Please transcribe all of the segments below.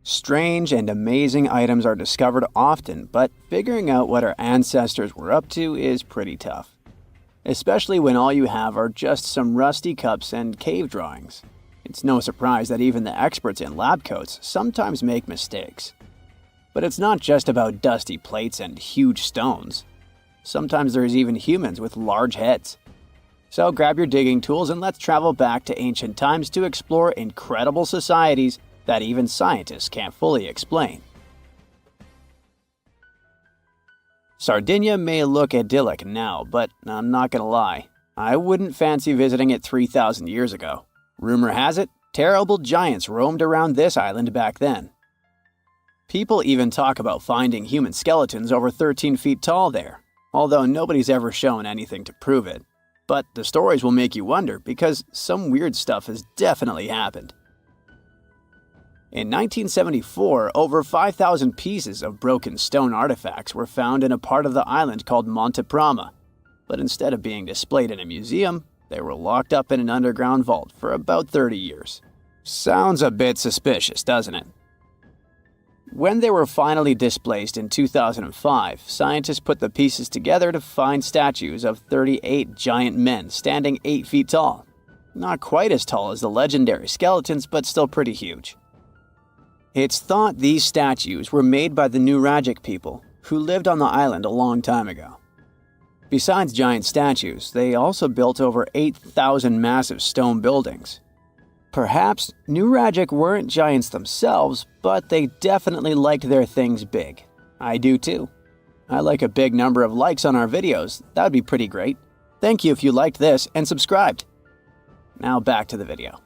Strange and amazing items are discovered often, but figuring out what our ancestors were up to is pretty tough. Especially when all you have are just some rusty cups and cave drawings. It's no surprise that even the experts in lab coats sometimes make mistakes. But it's not just about dusty plates and huge stones. Sometimes there's even humans with large heads. So grab your digging tools and let's travel back to ancient times to explore incredible societies that even scientists can't fully explain. Sardinia may look idyllic now, but I'm not gonna lie, I wouldn't fancy visiting it 3,000 years ago. Rumor has it, terrible giants roamed around this island back then. People even talk about finding human skeletons over 13 feet tall there, although nobody's ever shown anything to prove it. But the stories will make you wonder because some weird stuff has definitely happened. In 1974, over 5,000 pieces of broken stone artifacts were found in a part of the island called Mont'e, but instead of being displayed in a museum, they were locked up in an underground vault for about 30 years. Sounds a bit suspicious, doesn't it? When they were finally displaced in 2005, scientists put the pieces together to find statues of 38 giant men standing 8 feet tall. Not quite as tall as the legendary skeletons, but still pretty huge. It's thought these statues were made by the Nuragic people, who lived on the island a long time ago. Besides giant statues, they also built over 8,000 massive stone buildings. Perhaps Nuragic weren't giants themselves, but they definitely liked their things big. I do too. I like a big number of likes on our videos. That would be pretty great. Thank you if you liked this and subscribed. Now back to the video.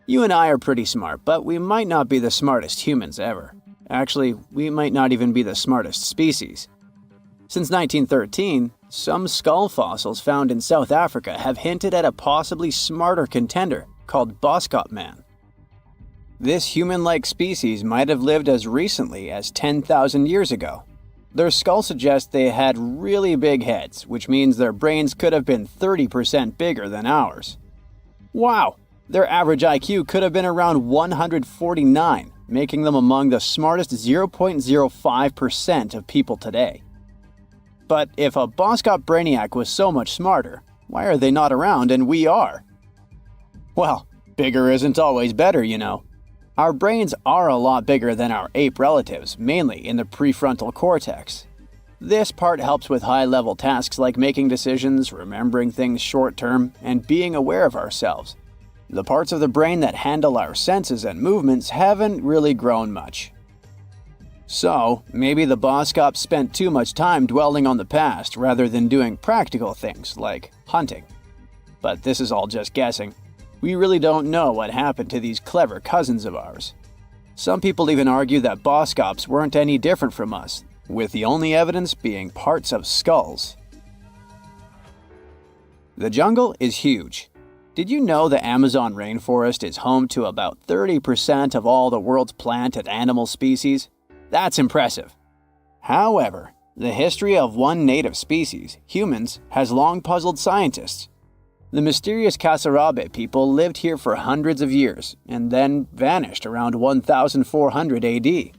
You and I are pretty smart, but we might not be the smartest humans ever. Actually, we might not even be the smartest species. Since 1913, some skull fossils found in South Africa have hinted at a possibly smarter contender called Boskop Man. This human-like species might have lived as recently as 10,000 years ago. Their skull suggests they had really big heads, which means their brains could have been 30% bigger than ours. Wow! Their average IQ could have been around 149, making them among the smartest 0.05% of people today. But if a Boskop brainiac was so much smarter, why are they not around and we are? Well, bigger isn't always better, you know. Our brains are a lot bigger than our ape relatives, mainly in the prefrontal cortex. This part helps with high-level tasks like making decisions, remembering things short-term, and being aware of ourselves. The parts of the brain that handle our senses and movements haven't really grown much. So, maybe the Boskops spent too much time dwelling on the past rather than doing practical things like hunting. But this is all just guessing. We really don't know what happened to these clever cousins of ours. Some people even argue that Boskops weren't any different from us, with the only evidence being parts of skulls. The jungle is huge. Did you know the Amazon rainforest is home to about 30% of all the world's plant and animal species? That's impressive. However, the history of one native species, humans, has long puzzled scientists. The mysterious Kasarabe people lived here for hundreds of years and then vanished around 1400 AD.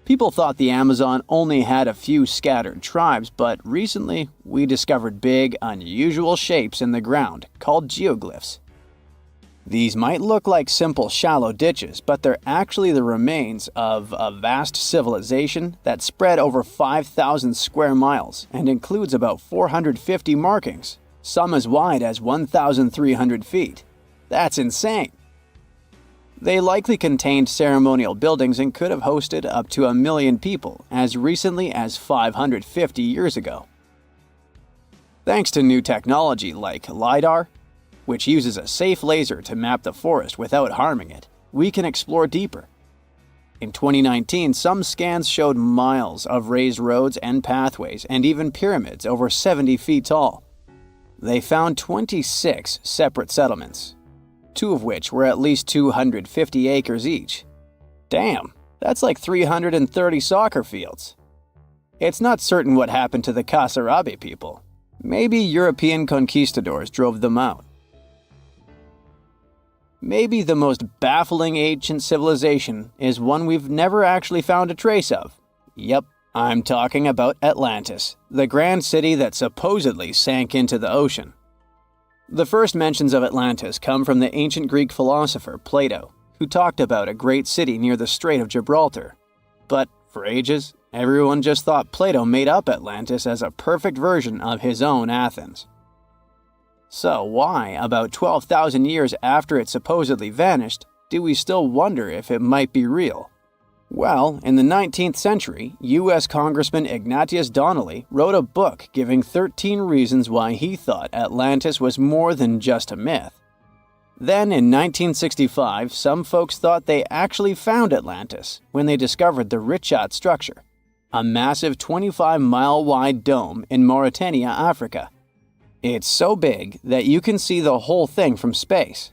People thought the Amazon only had a few scattered tribes, but recently we discovered big, unusual shapes in the ground called geoglyphs. These might look like simple shallow ditches, but they're actually the remains of a vast civilization that spread over 5,000 square miles and includes about 450 markings, some as wide as 1,300 feet. That's insane! They likely contained ceremonial buildings and could have hosted up to 1 million people as recently as 550 years ago. Thanks to new technology like LiDAR, which uses a safe laser to map the forest without harming it, we can explore deeper. In 2019, some scans showed miles of raised roads and pathways and even pyramids over 70 feet tall. They found 26 separate settlements, 2 of which were at least 250 acres each. Damn, that's like 330 soccer fields. It's not certain what happened to the Kasarabe people. Maybe European conquistadors drove them out. maybe the most baffling ancient civilization is one we've never actually found a trace of. Yep, I'm talking about Atlantis, the grand city that supposedly sank into the ocean. The first mentions of Atlantis come from the ancient Greek philosopher Plato, who talked about a great city near the Strait of Gibraltar. But for ages, everyone just thought Plato made up Atlantis as a perfect version of his own Athens. So why, about 12,000 years after it supposedly vanished, do we still wonder if it might be real? Well, in the 19th century, U.S. Congressman Ignatius Donnelly wrote a book giving 13 reasons why he thought Atlantis was more than just a myth. Then, in 1965, some folks thought they actually found Atlantis when they discovered the Richat structure, a massive 25-mile-wide dome in Mauritania, Africa. It's so big that you can see the whole thing from space.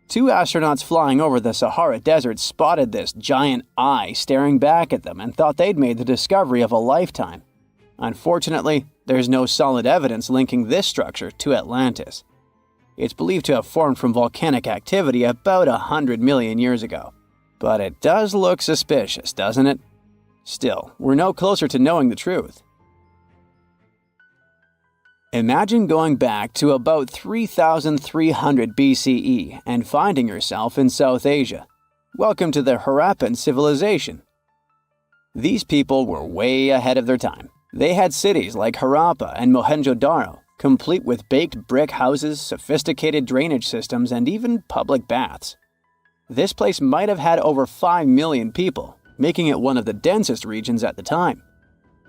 2 astronauts flying over the Sahara Desert spotted this giant eye staring back at them and thought they'd made the discovery of a lifetime. Unfortunately, there's no solid evidence linking this structure to Atlantis. It's believed to have formed from volcanic activity about 100 million years ago. But it does look suspicious, doesn't it? Still, we're no closer to knowing the truth. Imagine going back to about 3,300 BCE and finding yourself in South Asia. Welcome to the Harappan civilization. These people were way ahead of their time. They had cities like Harappa and Mohenjo-Daro, complete with baked brick houses, sophisticated drainage systems, and even public baths. This place might have had over 5 million people, making it one of the densest regions at the time.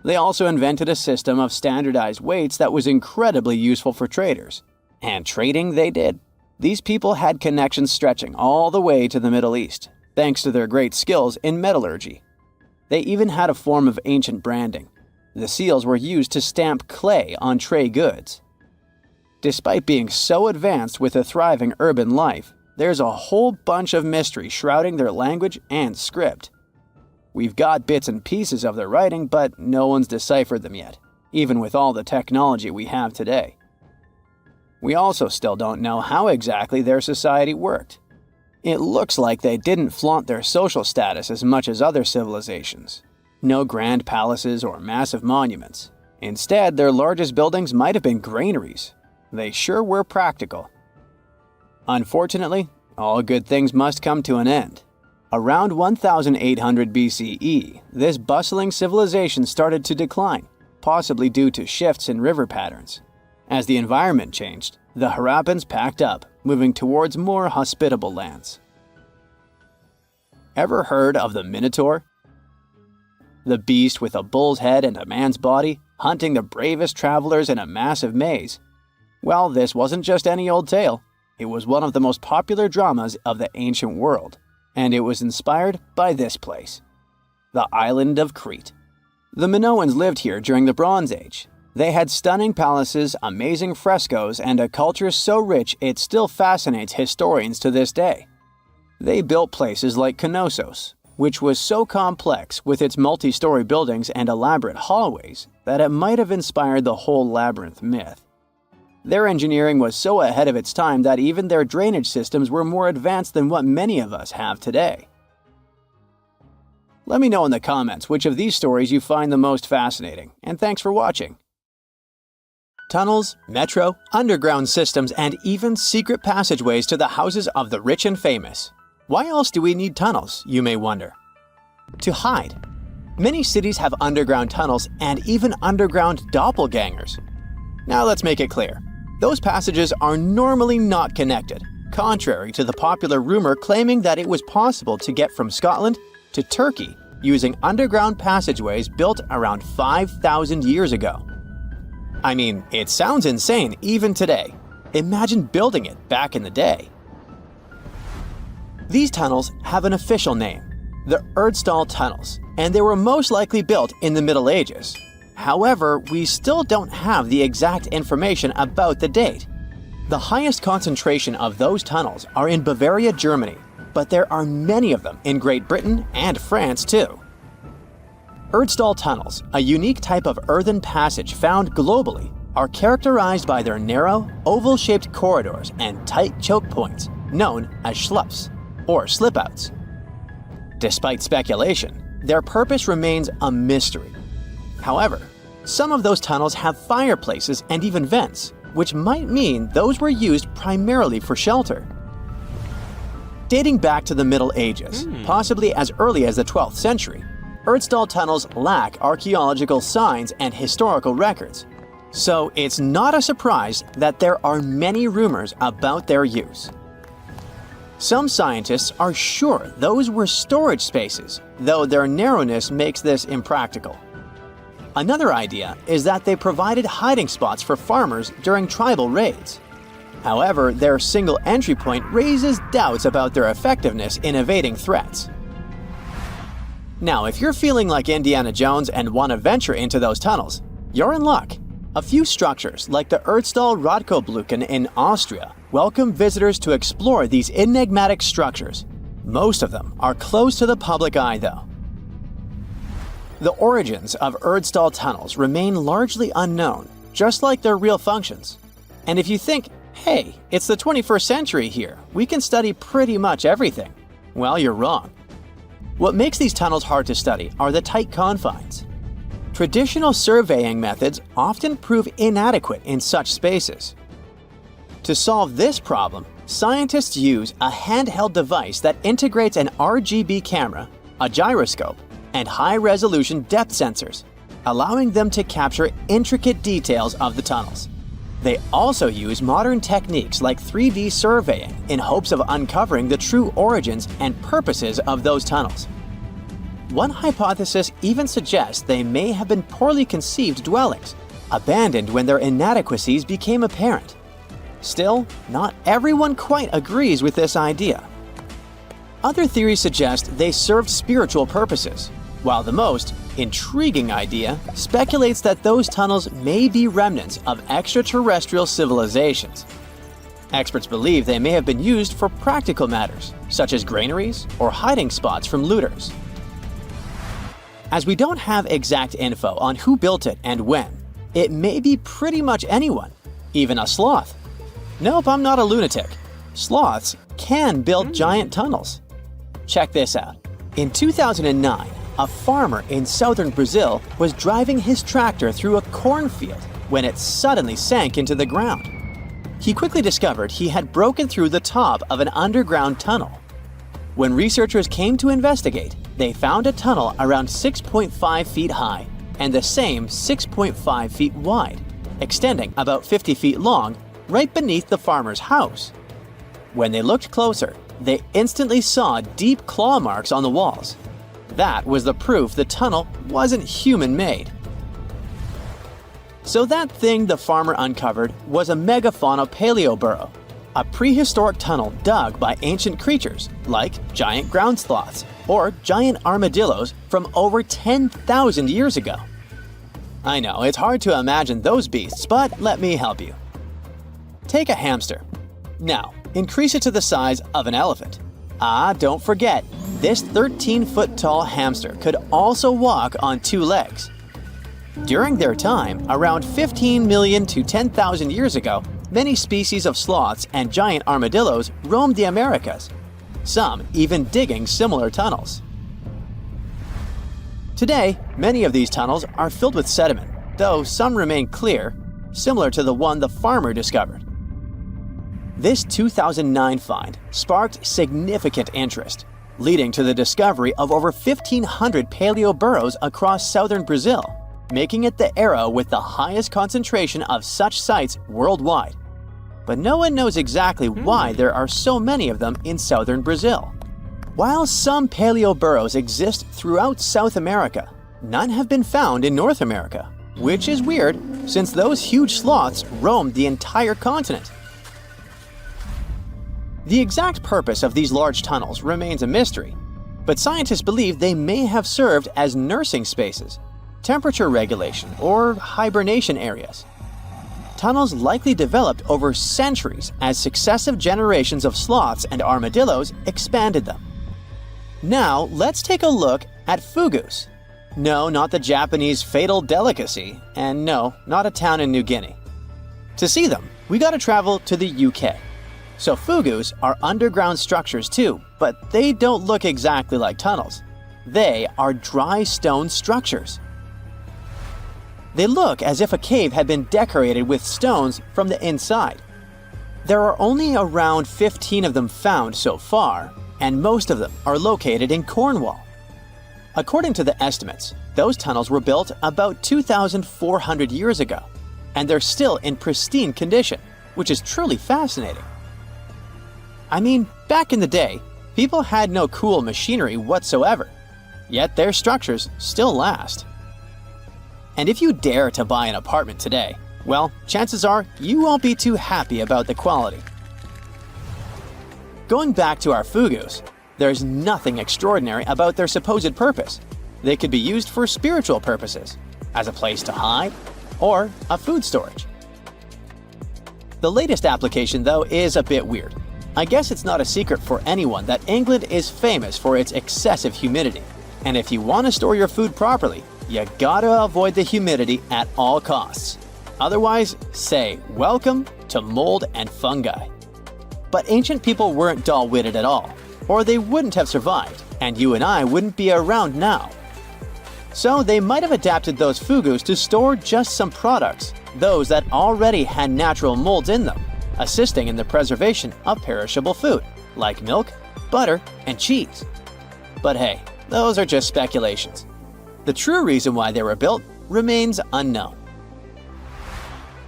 They also invented a system of standardized weights that was incredibly useful for traders. And trading they did. These people had connections stretching all the way to the Middle East, thanks to their great skills in metallurgy. They even had a form of ancient branding. The seals were used to stamp clay on trade goods. Despite being so advanced with a thriving urban life, there's a whole bunch of mystery shrouding their language and script. We've got bits and pieces of their writing, but no one's deciphered them yet, even with all the technology we have today. We also still don't know how exactly their society worked. It looks like they didn't flaunt their social status as much as other civilizations. No grand palaces or massive monuments. Instead, their largest buildings might have been granaries. They sure were practical. Unfortunately, all good things must come to an end. Around 1800 BCE, this bustling civilization started to decline, possibly due to shifts in river patterns. As the environment changed, the Harappans packed up, moving towards more hospitable lands. Ever heard of the Minotaur? The beast with a bull's head and a man's body, hunting the bravest travelers in a massive maze. Well, this wasn't just any old tale. It was one of the most popular dramas of the ancient world. And it was inspired by this place, the island of Crete. The Minoans lived here during the Bronze Age. They had stunning palaces, amazing frescoes, and a culture so rich it still fascinates historians to this day. They built places like Knossos, which was so complex with its multi-story buildings and elaborate hallways that it might have inspired the whole labyrinth myth. Their engineering was so ahead of its time that even their drainage systems were more advanced than what many of us have today. Let me know in the comments which of these stories you find the most fascinating, and thanks for watching. Tunnels, metro, underground systems, and even secret passageways to the houses of the rich and famous. Why else do we need tunnels, you may wonder? To hide. Many cities have underground tunnels and even underground doppelgangers. Now let's make it clear. Those passages are normally not connected, contrary to the popular rumor claiming that it was possible to get from Scotland to Turkey using underground passageways built around 5,000 years ago. I mean, it sounds insane even today. Imagine building it back in the day. These tunnels have an official name, the Erdstall tunnels, and they were most likely built in the Middle Ages. However, we still don't have the exact information about the date. The highest concentration of those tunnels are in Bavaria, Germany, but there are many of them in Great Britain and France too. Erdstall tunnels, a unique type of earthen passage found globally, are characterized by their narrow, oval-shaped corridors and tight choke points, known as schlups, or slip-outs. Despite speculation, their purpose remains a mystery. However, some of those tunnels have fireplaces and even vents, which might mean those were used primarily for shelter. Dating back to the Middle Ages, possibly as early as the 12th century, Erdstall tunnels lack archaeological signs and historical records, so it's not a surprise that there are many rumors about their use. Some scientists are sure those were storage spaces, though their narrowness makes this impractical. Another idea is that they provided hiding spots for farmers during tribal raids. However, their single entry point raises doubts about their effectiveness in evading threats. Now, if you're feeling like Indiana Jones and want to venture into those tunnels, you're in luck. A few structures, like the Erdstall Radkobluken in Austria, welcome visitors to explore these enigmatic structures. Most of them are closed to the public eye, though. The origins of Erdstall tunnels remain largely unknown, just like their real functions. And if you think, hey, it's the 21st century here, we can study pretty much everything, well, you're wrong. What makes these tunnels hard to study are the tight confines. Traditional surveying methods often prove inadequate in such spaces. To solve this problem, scientists use a handheld device that integrates an RGB camera, a gyroscope, and high-resolution depth sensors, allowing them to capture intricate details of the tunnels. They also use modern techniques like 3D surveying in hopes of uncovering the true origins and purposes of those tunnels. One hypothesis even suggests they may have been poorly conceived dwellings, abandoned when their inadequacies became apparent. Still, not everyone quite agrees with this idea. Other theories suggest they served spiritual purposes, while the most intriguing idea speculates that those tunnels may be remnants of extraterrestrial civilizations. Experts believe they may have been used for practical matters, such as granaries or hiding spots from looters. As we don't have exact info on who built it and when, it may be pretty much anyone, even a sloth. Nope, I'm not a lunatic. Sloths can build giant tunnels. Check this out. In 2009, a farmer in southern Brazil was driving his tractor through a cornfield when it suddenly sank into the ground. He quickly discovered he had broken through the top of an underground tunnel. When researchers came to investigate, they found a tunnel around 6.5 feet high and the same 6.5 feet wide, extending about 50 feet long right beneath the farmer's house. When they looked closer, they instantly saw deep claw marks on the walls. That was the proof the tunnel wasn't human-made. So that thing the farmer uncovered was a megafauna paleo burrow, a prehistoric tunnel dug by ancient creatures like giant ground sloths or giant armadillos from over 10,000 years ago. I know, it's hard to imagine those beasts, but let me help you. Take a hamster. Now, increase it to the size of an elephant. Don't forget, this 13-foot-tall hamster could also walk on two legs. During their time, around 15 million to 10,000 years ago, many species of sloths and giant armadillos roamed the Americas, some even digging similar tunnels. Today, many of these tunnels are filled with sediment, though some remain clear, similar to the one the farmer discovered. This 2009 find sparked significant interest, leading to the discovery of over 1,500 paleo burrows across southern Brazil, making it the era with the highest concentration of such sites worldwide. But no one knows exactly why there are so many of them in southern Brazil. While some paleo burrows exist throughout South America, none have been found in North America, which is weird since those huge sloths roamed the entire continent. The exact purpose of these large tunnels remains a mystery, but scientists believe they may have served as nursing spaces, temperature regulation, or hibernation areas. Tunnels likely developed over centuries as successive generations of sloths and armadillos expanded them. Now, let's take a look at Fogous. No, not the Japanese fatal delicacy, and no, not a town in New Guinea. To see them, we gotta travel to the UK. So fogous are underground structures too, but they don't look exactly like tunnels. They are dry stone structures. They look as if a cave had been decorated with stones from the inside. There are only around 15 of them found so far, and most of them are located in Cornwall. According to the estimates, those tunnels were built about 2,400 years ago, and they're still in pristine condition, which is truly fascinating. I mean, back in the day, people had no cool machinery whatsoever, yet their structures still last. And if you dare to buy an apartment today, well, chances are you won't be too happy about the quality. Going back to our fogous, there's nothing extraordinary about their supposed purpose. They could be used for spiritual purposes, as a place to hide, or a food storage. The latest application, though, is a bit weird. I guess it's not a secret for anyone that England is famous for its excessive humidity. And if you want to store your food properly, you gotta avoid the humidity at all costs. Otherwise, say welcome to mold and fungi. But ancient people weren't dull-witted at all, or they wouldn't have survived, and you and I wouldn't be around now. So they might have adapted those fogous to store just some products, those that already had natural molds in them, assisting in the preservation of perishable food, like milk, butter, and cheese. But hey, those are just speculations. The true reason why they were built remains unknown.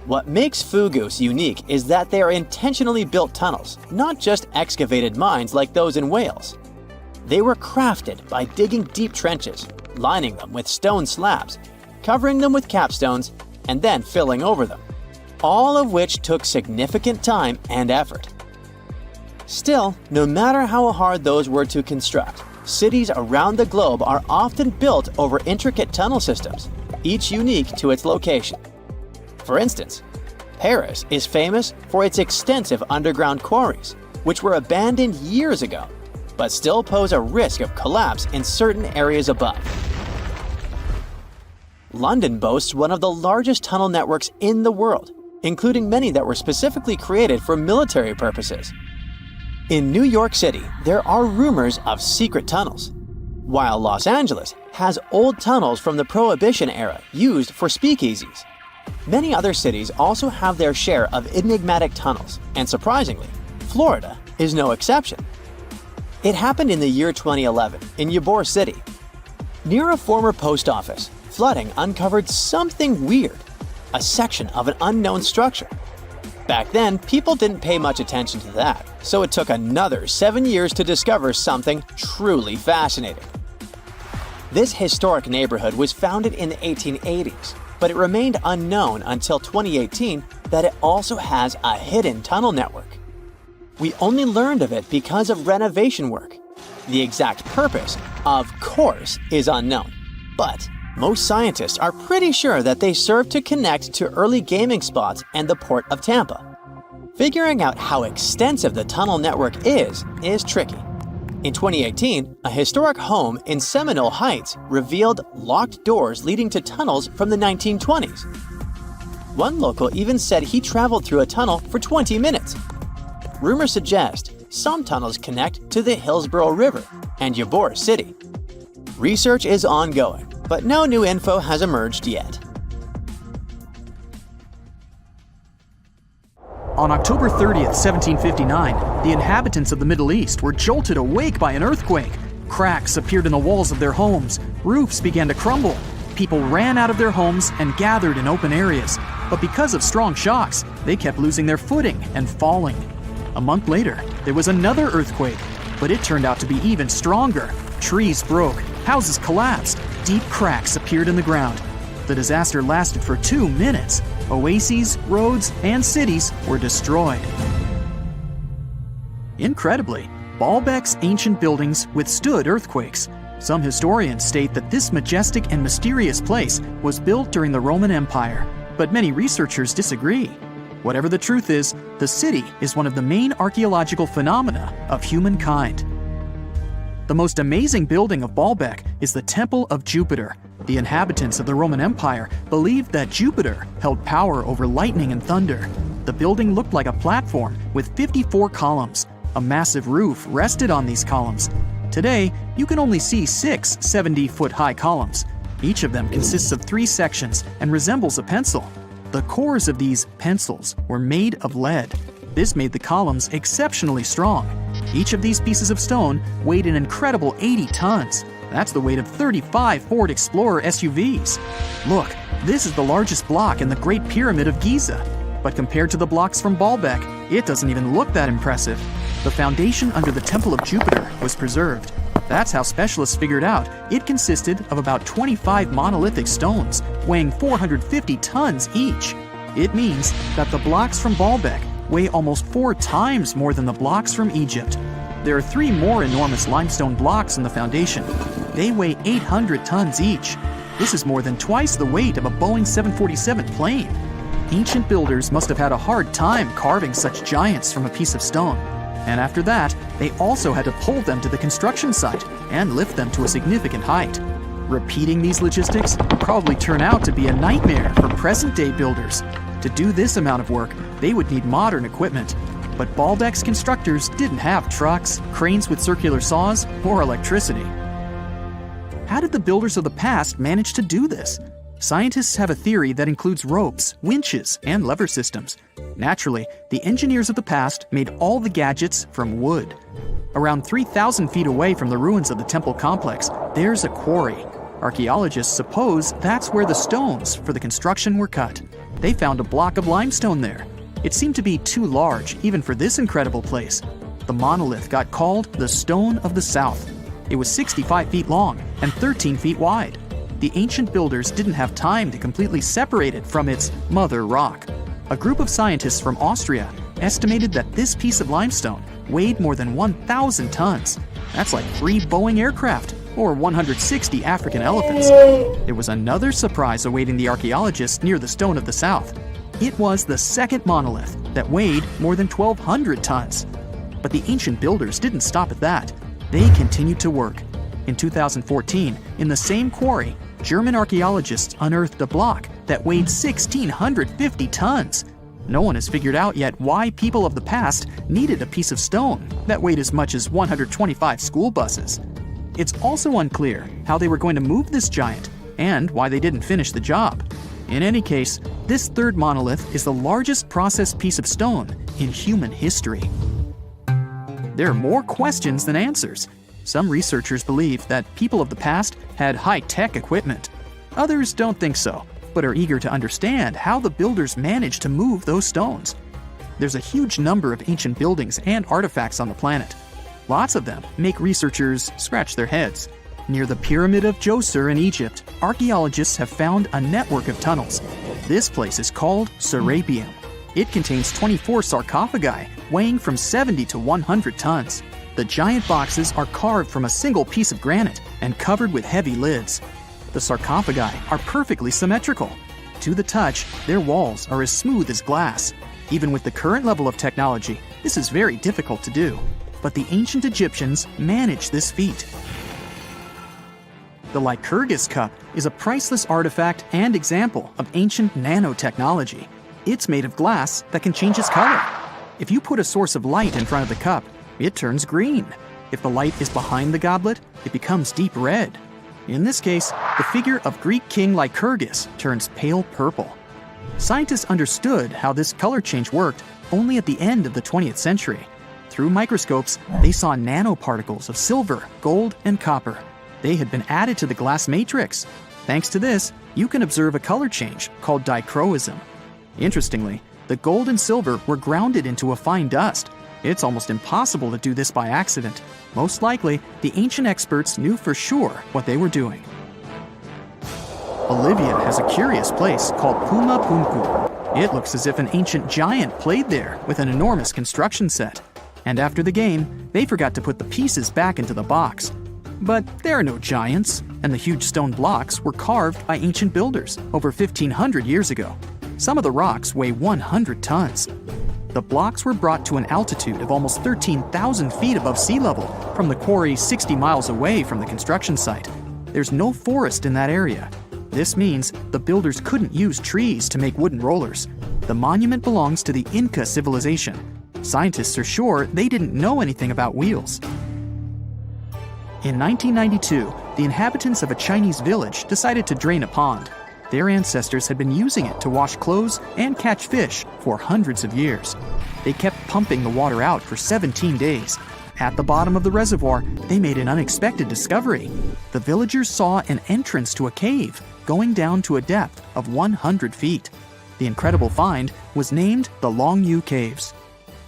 What makes fogous unique is that they are intentionally built tunnels, not just excavated mines like those in Wales. They were crafted by digging deep trenches, lining them with stone slabs, covering them with capstones, and then filling over them, all of which took significant time and effort. Still, no matter how hard those were to construct, cities around the globe are often built over intricate tunnel systems, each unique to its location. For instance, Paris is famous for its extensive underground quarries, which were abandoned years ago, but still pose a risk of collapse in certain areas above. London boasts one of the largest tunnel networks in the world, including many that were specifically created for military purposes. In New York City, there are rumors of secret tunnels, while Los Angeles has old tunnels from the Prohibition era used for speakeasies. Many other cities also have their share of enigmatic tunnels, and surprisingly, Florida is no exception. It happened in the year 2011 in Ybor City. Near a former post office, flooding uncovered something weird, a section of an unknown structure. Back then, people didn't pay much attention to that, so it took another 7 years to discover something truly fascinating. This historic neighborhood was founded in the 1880s, but it remained unknown until 2018 that it also has a hidden tunnel network. We only learned of it because of renovation work. The exact purpose, of course, is unknown, but most scientists are pretty sure that they serve to connect to early gaming spots and the port of Tampa. Figuring out how extensive the tunnel network is tricky. In 2018, a historic home in Seminole Heights revealed locked doors leading to tunnels from the 1920s. One local even said he traveled through a tunnel for 20 minutes. Rumors suggest some tunnels connect to the Hillsborough River and Ybor City. Research is ongoing, but no new info has emerged yet. On October 30th, 1759, the inhabitants of the Middle East were jolted awake by an earthquake. Cracks appeared in the walls of their homes, roofs began to crumble. People ran out of their homes and gathered in open areas. But because of strong shocks, they kept losing their footing and falling. A month later, there was another earthquake, but it turned out to be even stronger. Trees broke, houses collapsed, deep cracks appeared in the ground. The disaster lasted for 2 minutes. Oases, roads, and cities were destroyed. Incredibly, Baalbek's ancient buildings withstood earthquakes. Some historians state that this majestic and mysterious place was built during the Roman Empire, but many researchers disagree. Whatever the truth is, the city is one of the main archaeological phenomena of humankind. The most amazing building of Baalbek is the Temple of Jupiter. The inhabitants of the Roman Empire believed that Jupiter held power over lightning and thunder. The building looked like a platform with 54 columns. A massive roof rested on these columns. Today, you can only see 6 70-foot-high columns. Each of them consists of 3 sections and resembles a pencil. The cores of these pencils were made of lead. This made the columns exceptionally strong. Each of these pieces of stone weighed an incredible 80 tons. That's the weight of 35 Ford Explorer SUVs. Look, this is the largest block in the Great Pyramid of Giza. But compared to the blocks from Baalbek, it doesn't even look that impressive. The foundation under the Temple of Jupiter was preserved. That's how specialists figured out it consisted of about 25 monolithic stones, weighing 450 tons each. It means that the blocks from Baalbek weigh almost 4 times more than the blocks from Egypt. There are 3 more enormous limestone blocks in the foundation. They weigh 800 tons each. This is more than twice the weight of a Boeing 747 plane. Ancient builders must have had a hard time carving such giants from a piece of stone. And after that, they also had to pull them to the construction site and lift them to a significant height. Repeating these logistics would probably turn out to be a nightmare for present-day builders. To do this amount of work, they would need modern equipment. But Baalbek's constructors didn't have trucks, cranes with circular saws, or electricity. How did the builders of the past manage to do this? Scientists have a theory that includes ropes, winches, and lever systems. Naturally, the engineers of the past made all the gadgets from wood. Around 3,000 feet away from the ruins of the temple complex, there's a quarry. Archaeologists suppose that's where the stones for the construction were cut. They found a block of limestone there. It seemed to be too large, even for this incredible place. The monolith got called the Stone of the South. It was 65 feet long and 13 feet wide. The ancient builders didn't have time to completely separate it from its mother rock. A group of scientists from Austria estimated that this piece of limestone weighed more than 1,000 tons. That's like 3 Boeing aircraft or 160 African elephants. There was another surprise awaiting the archaeologists near the Stone of the South. It was the second monolith that weighed more than 1,200 tons. But the ancient builders didn't stop at that. They continued to work. In 2014, in the same quarry, German archaeologists unearthed a block that weighed 1,650 tons. No one has figured out yet why people of the past needed a piece of stone that weighed as much as 125 school buses. It's also unclear how they were going to move this giant and why they didn't finish the job. In any case, this third monolith is the largest processed piece of stone in human history. There are more questions than answers. Some researchers believe that people of the past had high-tech equipment. Others don't think so, but are eager to understand how the builders managed to move those stones. There's a huge number of ancient buildings and artifacts on the planet. Lots of them make researchers scratch their heads. Near the Pyramid of Djoser in Egypt, archaeologists have found a network of tunnels. This place is called Serapeum. It contains 24 sarcophagi weighing from 70 to 100 tons. The giant boxes are carved from a single piece of granite and covered with heavy lids. The sarcophagi are perfectly symmetrical. To the touch, their walls are as smooth as glass. Even with the current level of technology, this is very difficult to do. But the ancient Egyptians managed this feat. The Lycurgus cup is a priceless artifact and example of ancient nanotechnology. It's made of glass that can change its color. If you put a source of light in front of the cup, it turns green. If the light is behind the goblet, it becomes deep red. In this case, the figure of Greek king Lycurgus turns pale purple. Scientists understood how this color change worked only at the end of the 20th century. Through microscopes, they saw nanoparticles of silver, gold, and copper. They had been added to the glass matrix. Thanks to this, you can observe a color change called dichroism. Interestingly, the gold and silver were grounded into a fine dust. It's almost impossible to do this by accident. Most likely, the ancient experts knew for sure what they were doing. Bolivia has a curious place called Puma Punku. It looks as if an ancient giant played there with an enormous construction set. And after the game, they forgot to put the pieces back into the box. But there are no giants, and the huge stone blocks were carved by ancient builders over 1,500 years ago. Some of the rocks weigh 100 tons. The blocks were brought to an altitude of almost 13,000 feet above sea level from the quarry 60 miles away from the construction site. There's no forest in that area. This means the builders couldn't use trees to make wooden rollers. The monument belongs to the Inca civilization. Scientists are sure they didn't know anything about wheels. In 1992, the inhabitants of a Chinese village decided to drain a pond. Their ancestors had been using it to wash clothes and catch fish for hundreds of years. They kept pumping the water out for 17 days. At the bottom of the reservoir, they made an unexpected discovery. The villagers saw an entrance to a cave going down to a depth of 100 feet. The incredible find was named the Longyu Caves.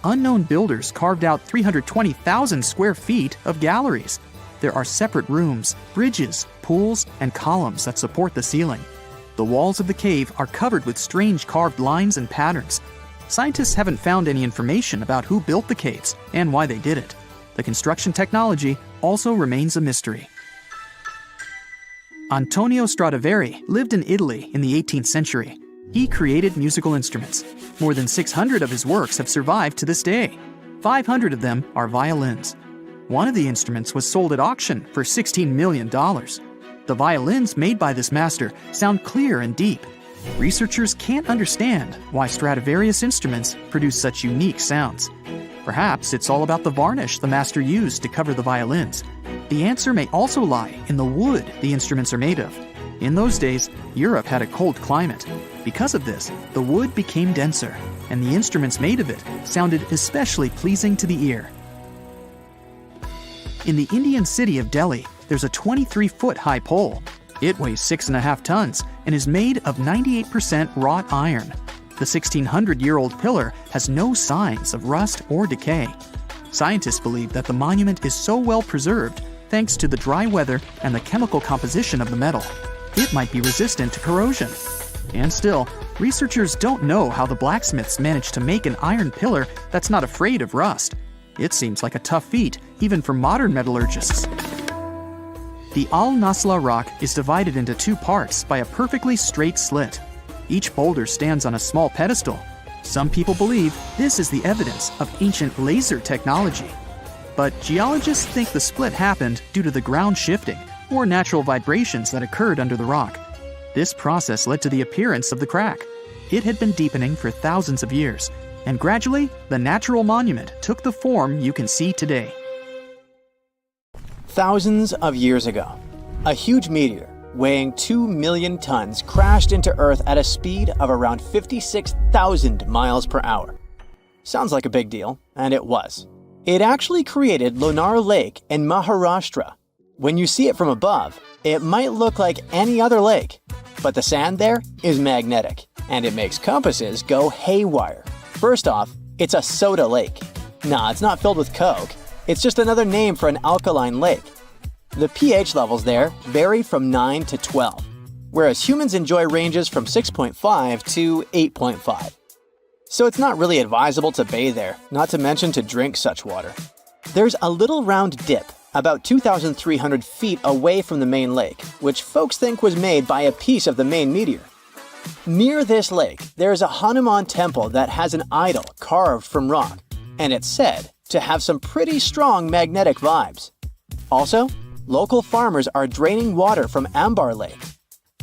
Unknown builders carved out 320,000 square feet of galleries. There are separate rooms, bridges, pools, and columns that support the ceiling. The walls of the cave are covered with strange carved lines and patterns. Scientists haven't found any information about who built the caves and why they did it. The construction technology also remains a mystery. Antonio Stradivari lived in Italy in the 18th century. He created musical instruments. More than 600 of his works have survived to this day. 500 of them are violins. One of the instruments was sold at auction for $16 million. The violins made by this master sound clear and deep. Researchers can't understand why Stradivarius instruments produce such unique sounds. Perhaps it's all about the varnish the master used to cover the violins. The answer may also lie in the wood the instruments are made of. In those days, Europe had a cold climate. Because of this, the wood became denser, and the instruments made of it sounded especially pleasing to the ear. In the Indian city of Delhi, there's a 23-foot-high pole. It weighs 6.5 tons and is made of 98% wrought iron. The 1,600-year-old pillar has no signs of rust or decay. Scientists believe that the monument is so well preserved thanks to the dry weather and the chemical composition of the metal. It might be resistant to corrosion. And still, researchers don't know how the blacksmiths managed to make an iron pillar that's not afraid of rust. It seems like a tough feat, even for modern metallurgists. The Al-Naslaa rock is divided into two parts by a perfectly straight slit. Each boulder stands on a small pedestal. Some people believe this is the evidence of ancient laser technology. But geologists think the split happened due to the ground shifting or natural vibrations that occurred under the rock. This process led to the appearance of the crack. It had been deepening for thousands of years, and gradually, the natural monument took the form you can see today. Thousands of years ago, a huge meteor weighing 2 million tons crashed into Earth at a speed of around 56,000 miles per hour. Sounds like a big deal, and it was. It actually created Lonar Lake in Maharashtra. When you see it from above, it might look like any other lake, but the sand there is magnetic, and it makes compasses go haywire. First off, it's a soda lake. Nah, it's not filled with Coke. It's just another name for an alkaline lake. The pH levels there vary from 9 to 12, whereas humans enjoy ranges from 6.5 to 8.5. So it's not really advisable to bathe there, not to mention to drink such water. There's a little round dip about 2,300 feet away from the main lake, which folks think was made by a piece of the main meteor. Near this lake, there is a Hanuman temple that has an idol carved from rock, and it's said to have some pretty strong magnetic vibes. Also, local farmers are draining water from Ybor Lake.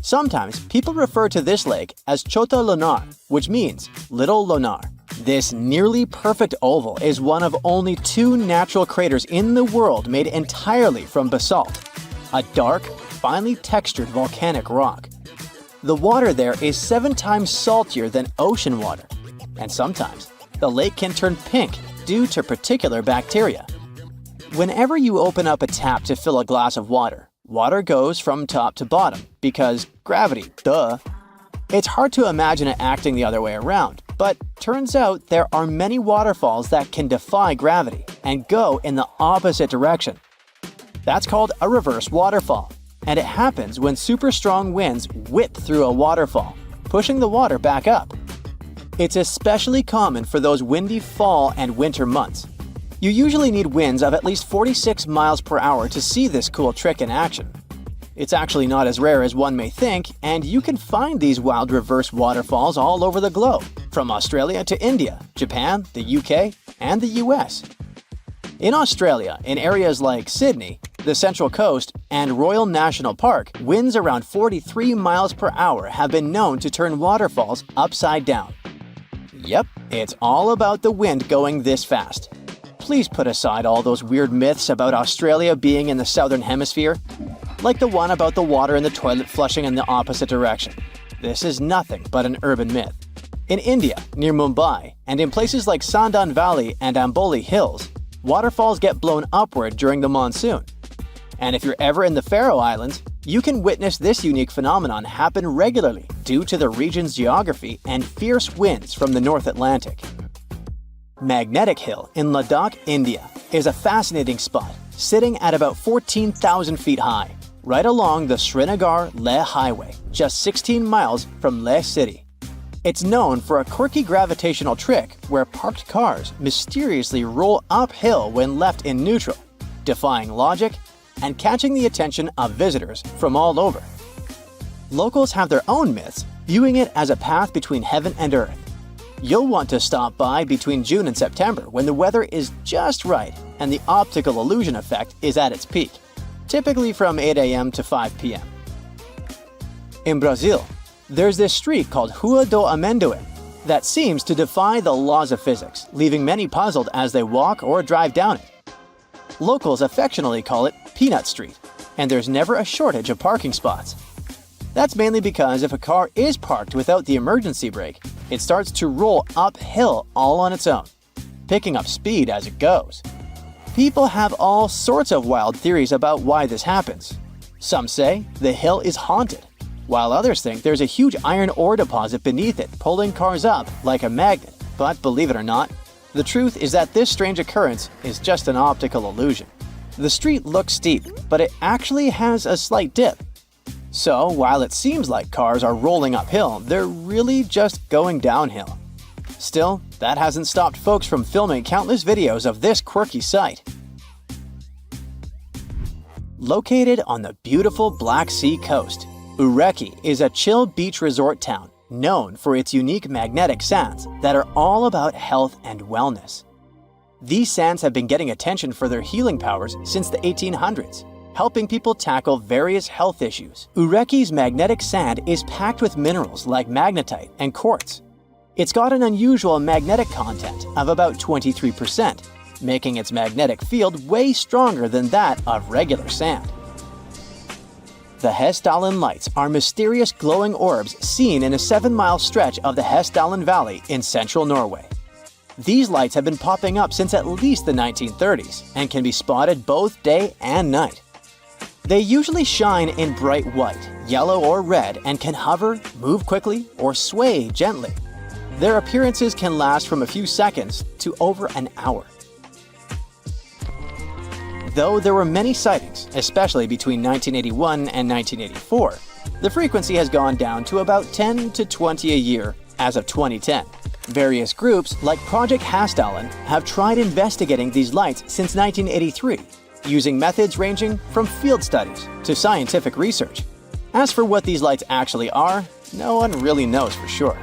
Sometimes people refer to this lake as Chota Lonar, which means Little Lonar. This nearly perfect oval is one of only 2 natural craters in the world made entirely from basalt, a dark, finely textured volcanic rock. The water there is 7 times saltier than ocean water, and sometimes the lake can turn pink due to particular bacteria. Whenever you open up a tap to fill a glass of water, water goes from top to bottom because gravity, duh. It's hard to imagine it acting the other way around, but turns out there are many waterfalls that can defy gravity and go in the opposite direction. That's called a reverse waterfall, and it happens when super strong winds whip through a waterfall, pushing the water back up. It's especially common for those windy fall and winter months. You usually need winds of at least 46 miles per hour to see this cool trick in action. It's actually not as rare as one may think, and you can find these wild reverse waterfalls all over the globe, from Australia to India, Japan, the UK, and the US. In Australia, in areas like Sydney, the Central Coast, and Royal National Park, winds around 43 miles per hour have been known to turn waterfalls upside down. Yep, it's all about the wind going this fast. Please put aside all those weird myths about Australia being in the southern hemisphere, like the one about the water in the toilet flushing in the opposite direction. This is nothing but an urban myth. In India, near Mumbai, and in places like Sandan Valley and Amboli Hills, waterfalls get blown upward during the monsoon. And if you're ever in the Faroe Islands, you can witness this unique phenomenon happen regularly due to the region's geography and fierce winds from the North Atlantic. Magnetic Hill in Ladakh, India, is a fascinating spot, sitting at about 14,000 feet high, right along the Srinagar-Leh Highway, just 16 miles from Leh City. It's known for a quirky gravitational trick where parked cars mysteriously roll uphill when left in neutral, defying logic and catching the attention of visitors from all over. Locals have their own myths, viewing it as a path between heaven and earth. You'll want to stop by between June and September when the weather is just right and the optical illusion effect is at its peak, typically from 8 a.m. to 5 p.m. In Brazil, there's this street called Rua do Amendoim that seems to defy the laws of physics, leaving many puzzled as they walk or drive down it. Locals affectionately call it Peanut Street, and there's never a shortage of parking spots. That's mainly because if a car is parked without the emergency brake, it starts to roll uphill all on its own, picking up speed as it goes. People have all sorts of wild theories about why this happens. Some say the hill is haunted, while others think there's a huge iron ore deposit beneath it pulling cars up like a magnet. But believe it or not, the truth is that this strange occurrence is just an optical illusion. The street looks steep, but it actually has a slight dip. So while it seems like cars are rolling uphill, they're really just going downhill. Still, that hasn't stopped folks from filming countless videos of this quirky sight. Located on the beautiful Black Sea coast, Ureki is a chill beach resort town known for its unique magnetic sands that are all about health and wellness. These sands have been getting attention for their healing powers since the 1800s, helping people tackle various health issues. Ureki's magnetic sand is packed with minerals like magnetite and quartz. It's got an unusual magnetic content of about 23%, making its magnetic field way stronger than that of regular sand. The Hessdalen lights are mysterious glowing orbs seen in a 7-mile stretch of the Hessdalen Valley in central Norway. These lights have been popping up since at least the 1930s and can be spotted both day and night. They usually shine in bright white, yellow, or red and can hover, move quickly, or sway gently. Their appearances can last from a few seconds to over an hour. Though there were many sightings, especially between 1981 and 1984, the frequency has gone down to about 10 to 20 a year as of 2010. Various groups, like Project Hessdalen, have tried investigating these lights since 1983, using methods ranging from field studies to scientific research. As for what these lights actually are, no one really knows for sure.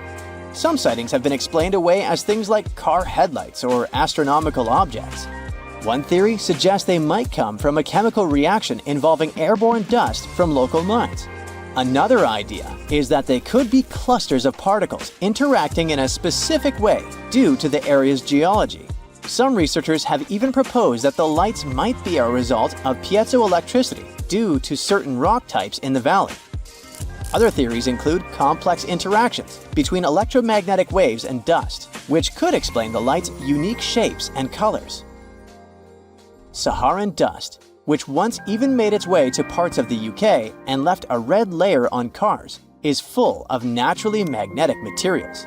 Some sightings have been explained away as things like car headlights or astronomical objects. One theory suggests they might come from a chemical reaction involving airborne dust from local mines. Another idea is that they could be clusters of particles interacting in a specific way due to the area's geology. Some researchers have even proposed that the lights might be a result of piezoelectricity due to certain rock types in the valley. Other theories include complex interactions between electromagnetic waves and dust, which could explain the light's unique shapes and colors. Saharan dust, which once even made its way to parts of the UK and left a red layer on cars, is full of naturally magnetic materials.